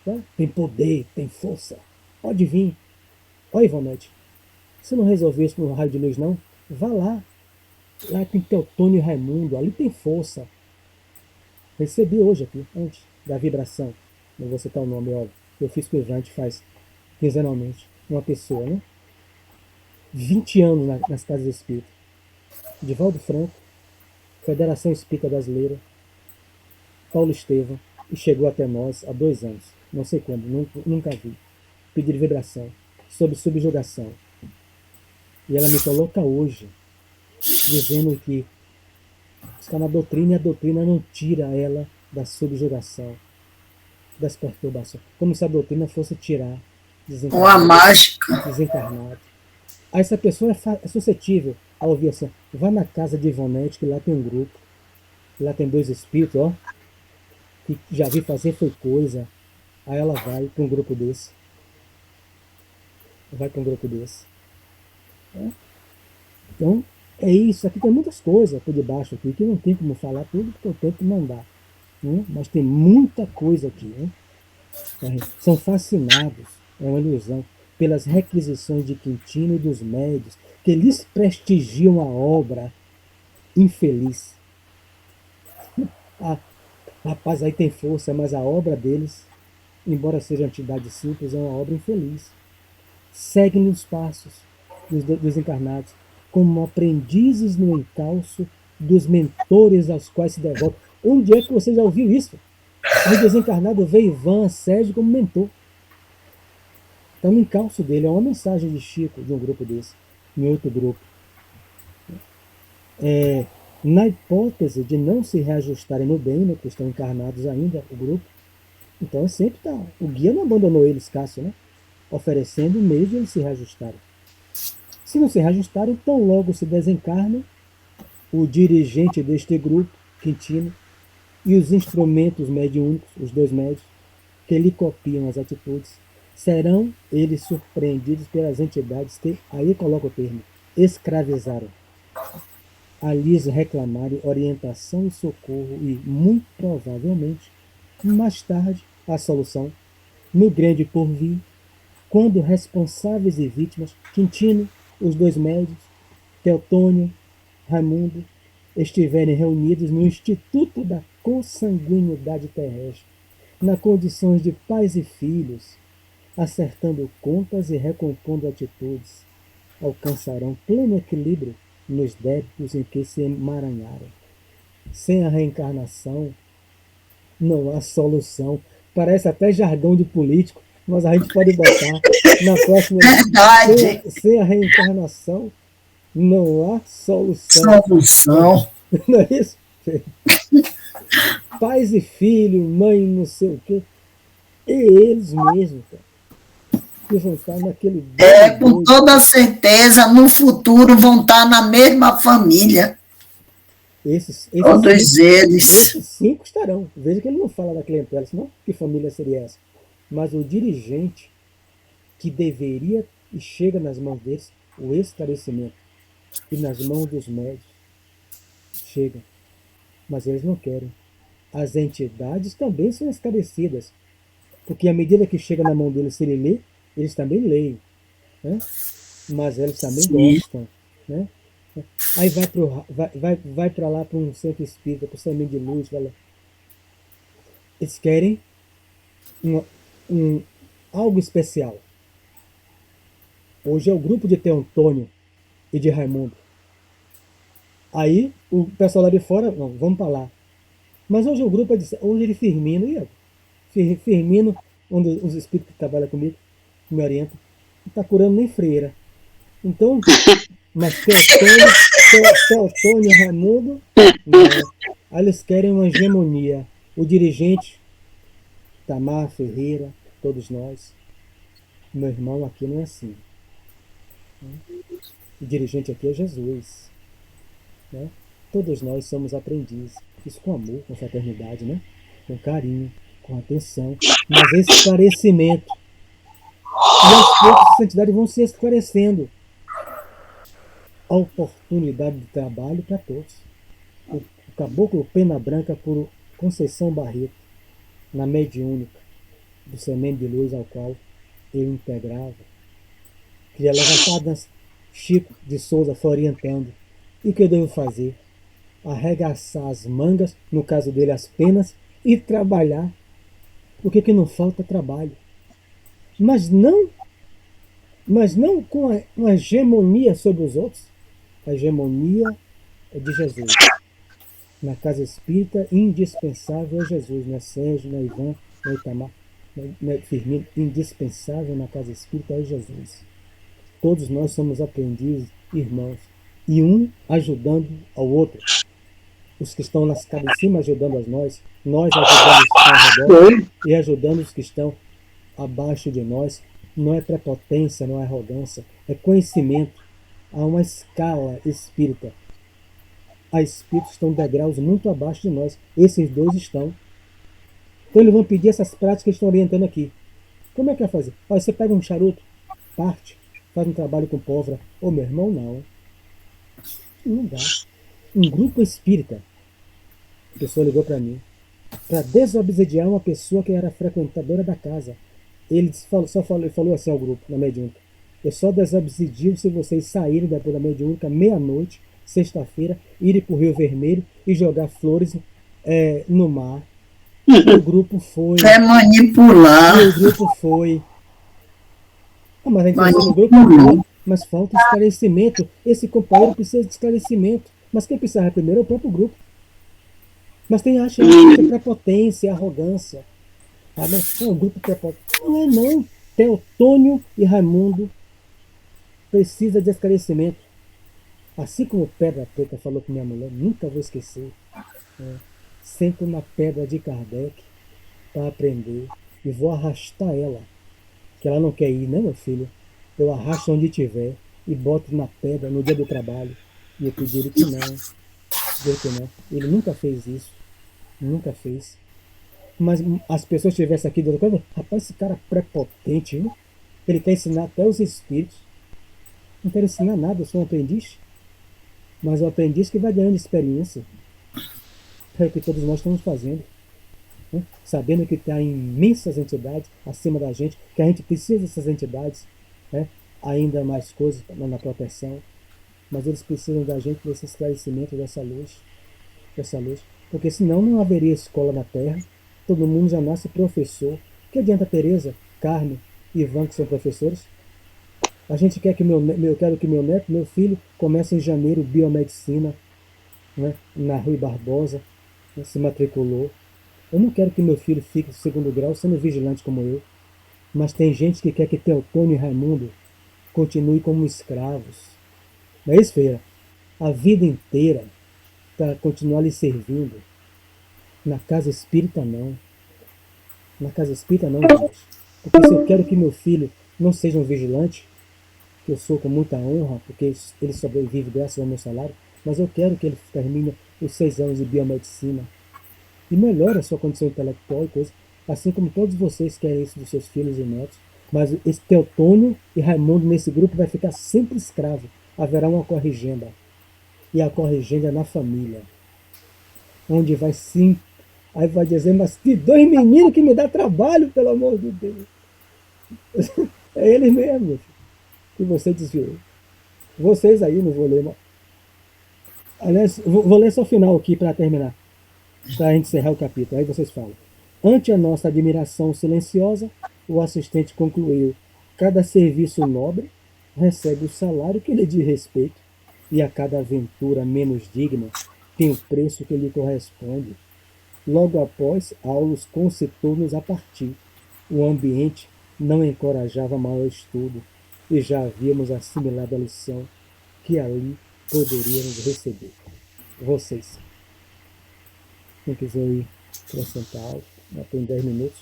Tá? Tem poder, tem força. Pode vir. Olha, Ivonete, você não resolveu isso no raio de luz, não? Vá lá. Lá tem Teotônio e Raimundo, ali tem força. Recebi hoje aqui, antes da vibração. Não vou citar o nome, óbvio. Eu fiz com o Ivan, a gente faz quinzenalmente. Uma pessoa, né? 20 anos nas casas espíritas. Divaldo Franco, Federação Espírita Brasileira, Paulo Estevam, e chegou até nós há 2 anos. Não sei quando, nunca vi. Pedir vibração, sobre subjugação. E ela me coloca hoje, dizendo que está na doutrina e a doutrina não tira ela da subjugação, das perturbações. Como se a doutrina fosse tirar Uma mágica. desencarnado. Aí essa pessoa é suscetível a ouvir assim, vá na casa de Ivonete, que lá tem um grupo, lá tem 2 espíritos, ó, que já vi fazer foi coisa. Aí ela vai para um grupo desse. Vai para um grupo desse. Então, é isso. Aqui tem muitas coisas por debaixo aqui, que não tem como falar tudo, porque eu tento mandar. Né? Mas tem muita coisa aqui. Né? São fascinados, é uma ilusão, pelas requisições de Quintino e dos médios, que lhes prestigiam a obra infeliz. Rapaz, aí tem força, mas a obra deles, embora seja entidade simples, é uma obra infeliz. Seguem os passos dos encarnados, como aprendizes no encalço dos mentores aos quais se devotam. Onde é que você já ouviu isso? O desencarnado vê Ivan Sérgio como mentor. Está no encalço dele, é uma mensagem de Chico, de um grupo desse, em outro grupo. Na hipótese de não se reajustarem no bem, né, que estão encarnados ainda, o grupo, então sempre está. O guia não abandonou eles, Cássio, né? Oferecendo o meio de eles se reajustarem. Se não se reajustarem, tão logo se desencarnam, o dirigente deste grupo, Quintino, e os instrumentos mediúnicos, os 2 médios, que lhe copiam as atitudes, serão eles surpreendidos pelas entidades que, aí coloca o termo, escravizaram, a lhes reclamarem orientação e socorro e, muito provavelmente, mais tarde, a solução, no grande porvir, quando responsáveis e vítimas, Quintino, os 2 médios, Teotônio, Raimundo, estiverem reunidos no Instituto da Consanguinidade Terrestre, nas condições de pais e filhos, acertando contas e recompondo atitudes, alcançarão pleno equilíbrio nos débitos em que se emaranharam. Sem a reencarnação, não há solução. Parece até jargão de político, mas a gente pode botar na próxima. Verdade. Sem a reencarnação, não há solução. Solução. Não é isso? Pais e filhos, mãe, não sei o quê. E eles mesmos, cara, que vão estar naquele. Com toda certeza, no futuro vão estar na mesma família. Todos eles. Esses 5 estarão. Veja que ele não fala da clientela, senão que família seria essa? Mas o dirigente que deveria e chega nas mãos deles, o esclarecimento, e nas mãos dos médios, chega. Mas eles não querem. As entidades também são esclarecidas, porque à medida que chega na mão deles, se ele lê, eles também leem. Né? Mas eles também gostam. Né? Aí vai para lá para um centro espírita, para o semente de luz, fala, Eles querem algo especial. Hoje é o grupo de Teotônio e de Raimundo. Aí o pessoal lá de fora, não, vamos para lá. Mas hoje o grupo é de Firmino. E Firmino, um dos espíritos que trabalha comigo, que me orienta, não está curando nem freira. Então, mas Teotônio e Raimundo, não. Aí eles querem uma hegemonia. O dirigente, Tamar Ferreira, todos nós. Meu irmão, aqui não é assim. O dirigente aqui é Jesus. Né? Todos nós somos aprendizes. Isso com amor, com fraternidade, né? Com carinho, com atenção, mas esclarecimento. E aos poucos as santidades vão se esclarecendo. A oportunidade de trabalho para todos. O Caboclo Pena Branca por Conceição Barreto, na mediúnica do Semente de Luz ao qual eu integrava. Queria levantar Chico de Souza foi orientando. E o que eu devo fazer? Arregaçar as mangas, no caso dele as penas, e trabalhar. Porque que não falta trabalho. Mas não com uma hegemonia sobre os outros. A hegemonia é de Jesus. Na casa espírita, indispensável é Jesus. Não é Sérgio, não é Ivan, não é Itamar, não é Firmino. Indispensável na casa espírita é Jesus. Todos nós somos aprendizes, irmãos. E um ajudando ao outro. Os que estão nas casas de cima ajudando a nós ajudando os que estão ao redor e ajudando os que estão abaixo de nós. Não é prepotência, não é arrogância, é conhecimento. Há uma escala espírita. Há espíritos que estão em degraus muito abaixo de nós. Esses dois estão. Então eles vão pedir essas práticas que estão orientando aqui. Como é que vai fazer? Olha, você pega um charuto, parte, faz um trabalho com pólvora. Ô meu irmão, não. Não dá. Um grupo espírita. A pessoa ligou para mim. Para desobsidiar uma pessoa que era frequentadora da casa. Ele falou assim ao grupo, na mediúnica. Eu só desobsidio se vocês saírem depois da mediúnica, meia-noite, sexta-feira, irem para o Rio Vermelho e jogar flores no mar. O grupo foi. É manipular. O grupo foi. Mas a intenção do grupo foi. Mas falta esclarecimento. Esse companheiro precisa de esclarecimento. Mas quem precisava primeiro é o próprio grupo. Mas tem acha que é prepotência, arrogância. Ah, mas o grupo prepotente. Não é não. Teotônio e Raimundo precisa de esclarecimento. Assim como Pedra Preta falou com minha mulher, nunca vou esquecer. Sento na pedra de Kardec para aprender e vou arrastar ela. Que ela não quer ir, né, meu filho? Eu arrasto onde tiver e boto na pedra no dia do trabalho. E eu pedi ele que não. Ele nunca fez isso. Nunca fez. Mas as pessoas estivessem aqui dizendo coisa, rapaz, esse cara é prepotente, viu? Ele quer ensinar até os espíritos. Não quero ensinar nada, eu sou um aprendiz. Mas o aprendiz que vai ganhando experiência. É o que todos nós estamos fazendo. Né? Sabendo que tem imensas entidades acima da gente, que a gente precisa dessas entidades, né? Ainda mais coisas na proteção. Mas eles precisam da gente desse esclarecimento, dessa luz. Porque senão não haveria escola na Terra. Todo mundo já nasce professor. Que adianta Tereza, Carmen e Ivan, que são professores? A gente quer que eu quero que meu neto, meu filho, comece em janeiro biomedicina, né, na Rui Barbosa, né, se matriculou. Eu não quero que meu filho fique em segundo grau sendo vigilante como eu. Mas tem gente que quer que Teotônio e Raimundo continuem como escravos. Não é isso, Feira? A vida inteira para continuar lhe servindo. Na casa espírita, não. Na casa espírita, não, Deus. Porque se eu quero que meu filho não seja um vigilante, que eu sou com muita honra, porque ele sobrevive graças ao meu salário, mas eu quero que ele termine os 6 anos de biomedicina e melhore a sua condição intelectual e coisa, assim como todos vocês querem isso dos seus filhos e netos. Mas esse Teotônio e Raimundo nesse grupo vai ficar sempre escravo. Haverá uma corrigenda. E a corrigenda é na família. Onde vai sim. Aí vai dizer, mas que 2 meninos que me dá trabalho, pelo amor de Deus. É ele mesmo, que você desviou. Vocês aí, não vou ler, mas... Aliás, vou ler só o final aqui para terminar. Para a gente encerrar o capítulo. Aí vocês falam. Ante a nossa admiração silenciosa, o assistente concluiu: cada serviço nobre recebe o salário que lhe diz respeito, e a cada aventura menos digna tem o preço que lhe corresponde. Logo após, Aulus concitou-nos a partir. O ambiente não encorajava maior estudo, e já havíamos assimilado a lição que ali poderíamos receber. Vocês, quem quiser ir acrescentar algo, já tem 10 minutos.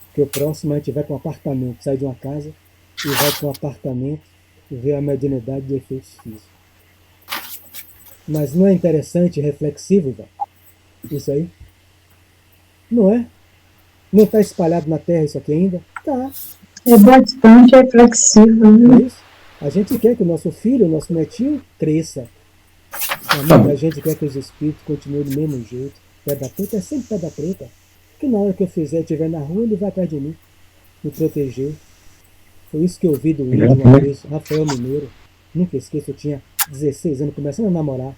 Porque o próximo a gente vai para um apartamento, sai de uma casa e vai para um apartamento e vê a mediunidade de efeitos físicos. Mas não é interessante e reflexivo, Ivan? Isso aí? Não é? Não está espalhado na Terra isso aqui ainda? Tá. É bastante reflexivo, Não é né? isso? A gente quer que o nosso filho, o nosso netinho, cresça. A gente quer que os espíritos continuem do mesmo jeito. Pedra preta é sempre pedra preta. Que na hora que eu fizer, estiver na rua, ele vai atrás de mim, me proteger. Foi isso que eu ouvi do índio uma vez, Rafael Mineiro. Nunca esqueço, eu tinha 16 anos, começando a namorar.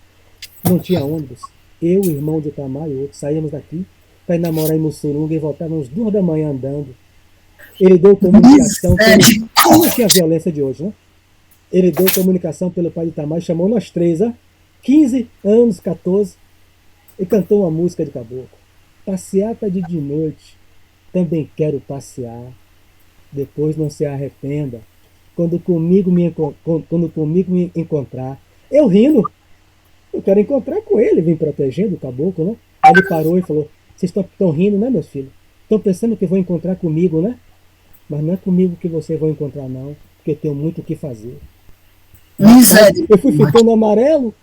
Não tinha ônibus. Eu, o irmão de Itamar e outro, saíamos daqui para ir namorar em Mussurunga e voltávamos 2 da manhã andando. Ele deu comunicação pelo... Não tinha violência de hoje, né? Ele deu comunicação pelo pai de Itamar e chamou nós 3, 15 anos, 14, e cantou uma música de caboclo. Passeata de noite, também quero passear, depois não se arrependa, quando comigo me encontrar. Eu rindo, eu quero encontrar com ele, vim protegendo o caboclo, né? Aí ele parou e falou: vocês estão rindo, né, meus filhos? Estão pensando que vão encontrar comigo, né? Mas não é comigo que vocês vão encontrar, não, porque eu tenho muito o que fazer. Eu fui ficando amarelo,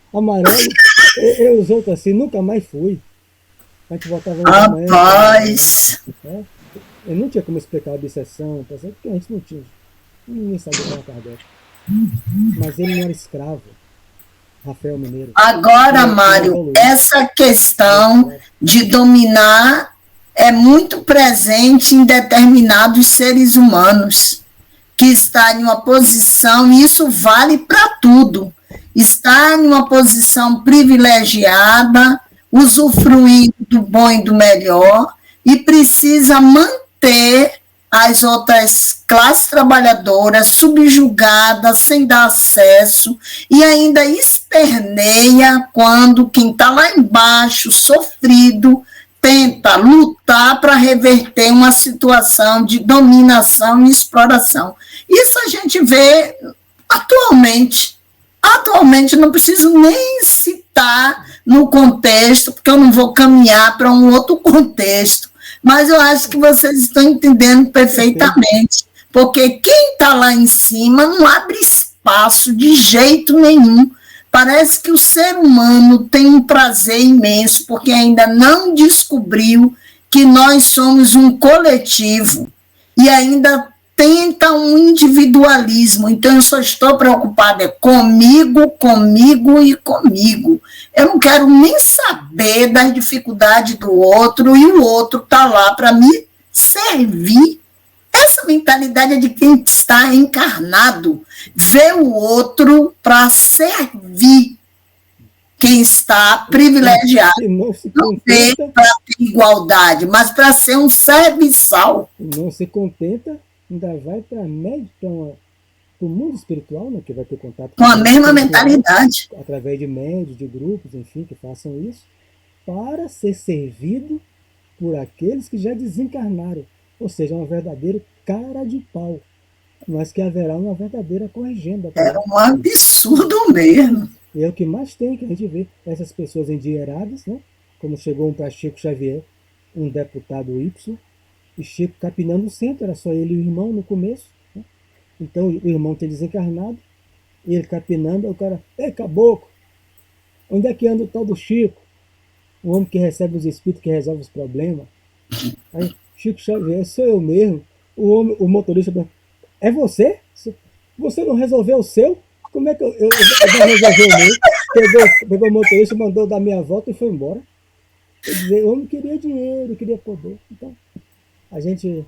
eu os outros assim, nunca mais fui. A gente voltava na manhã. Rapaz! Eu não tinha como explicar a obsessão, porque a gente não tinha. Ninguém sabia quem era Kardec. Mas ele não era escravo. Rafael Mineiro. Agora, Mário, essa questão de dominar é muito presente em determinados seres humanos que estão em uma posição, e isso vale para tudo, está em uma posição privilegiada, usufruindo do bom e do melhor, e precisa manter as outras classes trabalhadoras subjugadas, sem dar acesso, e ainda esperneia quando quem está lá embaixo, sofrido, tenta lutar para reverter uma situação de dominação e exploração. Isso a gente vê atualmente. Atualmente, não preciso nem citar no contexto, porque eu não vou caminhar para um outro contexto, mas eu acho que vocês estão entendendo perfeitamente, porque quem está lá em cima não abre espaço de jeito nenhum. Parece que o ser humano tem um prazer imenso, porque ainda não descobriu que nós somos um coletivo e ainda tenta um individualismo. Então, eu só estou preocupada comigo, comigo e comigo. Eu não quero nem saber das dificuldades do outro, e o outro está lá para me servir. Essa mentalidade é de quem está encarnado, vê o outro para servir quem está privilegiado. Não vê para ter igualdade, mas para ser um serviçal. Não se contenta, ainda vai para o mundo espiritual, né, que vai ter contato com a mesma mentalidade. Através de médios, de grupos, enfim, que façam isso, para ser servido por aqueles que já desencarnaram. Ou seja, uma verdadeira cara de pau, mas que haverá uma verdadeira corrigenda. É um absurdo mesmo. E é o que mais tem, que a gente vê essas pessoas endinheiradas, né? Como chegou um para Chico Xavier, um deputado Y, e Chico capinando o centro, era só ele e o irmão no começo, né? Então o irmão tem desencarnado, e ele capinando, o cara: ei, caboclo, onde é que anda o tal do Chico? O homem que recebe os espíritos, que resolve os problemas. Aí, Chico Xavier: sou eu mesmo. O motorista: é você? Você não resolveu o seu? Como é que eu vou resolver o meu? Pegou o motorista, mandou dar meia volta e foi embora. Quer dizer, o homem queria dinheiro, queria poder. Então, a gente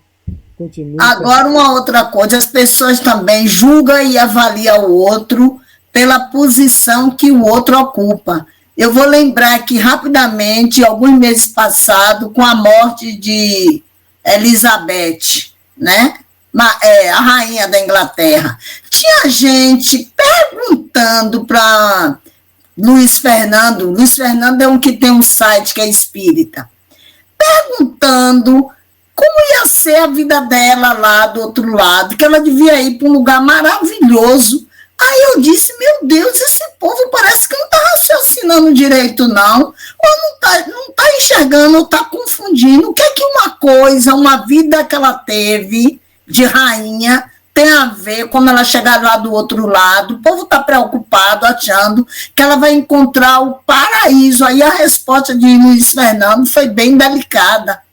continua. Agora, uma outra coisa, as pessoas também julgam e avaliam o outro pela posição que o outro ocupa. Eu vou lembrar aqui rapidamente, alguns meses passados, com a morte de Elizabeth, né? A rainha da Inglaterra. Tinha gente perguntando para Luiz Fernando. Luiz Fernando é um que tem um site que é espírita. Perguntando como ia ser a vida dela lá do outro lado, que ela devia ir para um lugar maravilhoso. Aí eu disse, meu Deus, esse povo parece que não está raciocinando direito, não. Ou não tá enxergando, ou está confundindo. O que é que uma coisa, uma vida que ela teve de rainha tem a ver quando ela chegar lá do outro lado? O povo está preocupado, achando que ela vai encontrar o paraíso. Aí a resposta de Luiz Fernando foi bem delicada.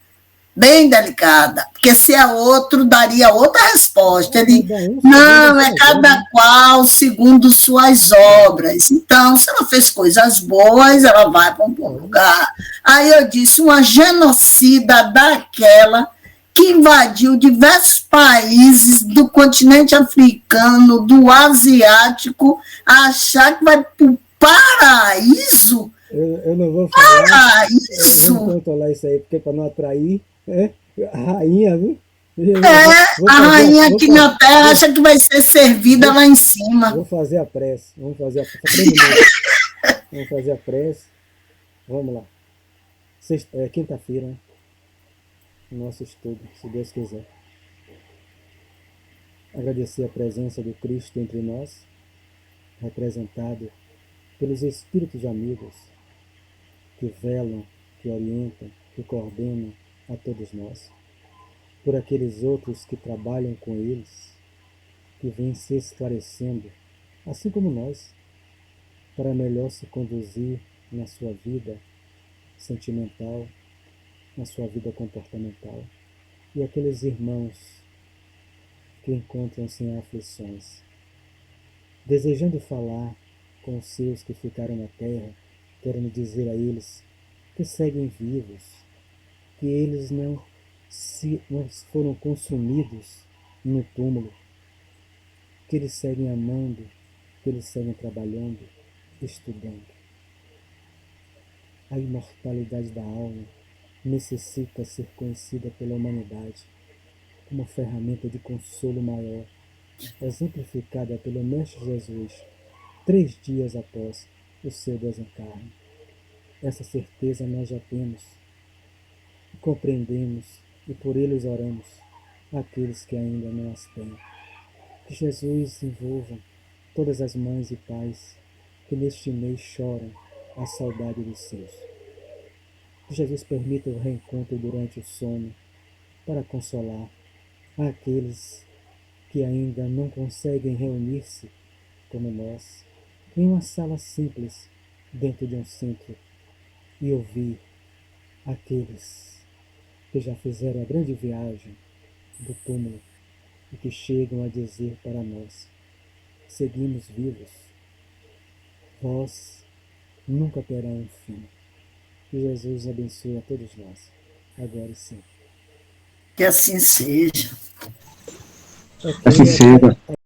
Bem delicada, porque se é outro, daria outra resposta. Ele, não, é cada qual segundo suas obras. Então, se ela fez coisas boas, ela vai para um bom lugar. Aí eu disse, uma genocida daquela que invadiu diversos países do continente africano, do asiático, achar que vai para o paraíso? Eu não vou falar. Paraíso? Eu vou controlar isso aí, porque para não atrair. A rainha, viu? A rainha aqui na Terra acha que vai ser servida lá em cima. Vou fazer a prece. Vamos fazer a prece. Vamos lá. Quinta-feira, né? Nosso estudo, se Deus quiser. Agradecer a presença do Cristo entre nós, representado pelos Espíritos amigos que velam, que orientam, que coordenam a todos nós, por aqueles outros que trabalham com eles, que vêm se esclarecendo, assim como nós, para melhor se conduzir na sua vida sentimental, na sua vida comportamental, e aqueles irmãos que encontram-se em aflições, desejando falar com os seus que ficaram na terra, querendo dizer a eles que seguem vivos, que eles não foram consumidos no túmulo, que eles seguem amando, que eles seguem trabalhando, estudando. A imortalidade da alma necessita ser conhecida pela humanidade como ferramenta de consolo maior, exemplificada pelo Mestre Jesus 3 dias após o seu desencarne. Essa certeza nós já temos, compreendemos e por eles oramos, aqueles que ainda não as têm. Que Jesus envolva todas as mães e pais que neste mês choram a saudade dos seus. Que Jesus permita o reencontro durante o sono para consolar aqueles que ainda não conseguem reunir-se como nós em uma sala simples dentro de um centro e ouvir aqueles que já fizeram a grande viagem do túmulo e que chegam a dizer para nós: seguimos vivos, vós nunca terá um fim. Que Jesus abençoe a todos nós, agora e sempre. Que assim seja. Assim seja.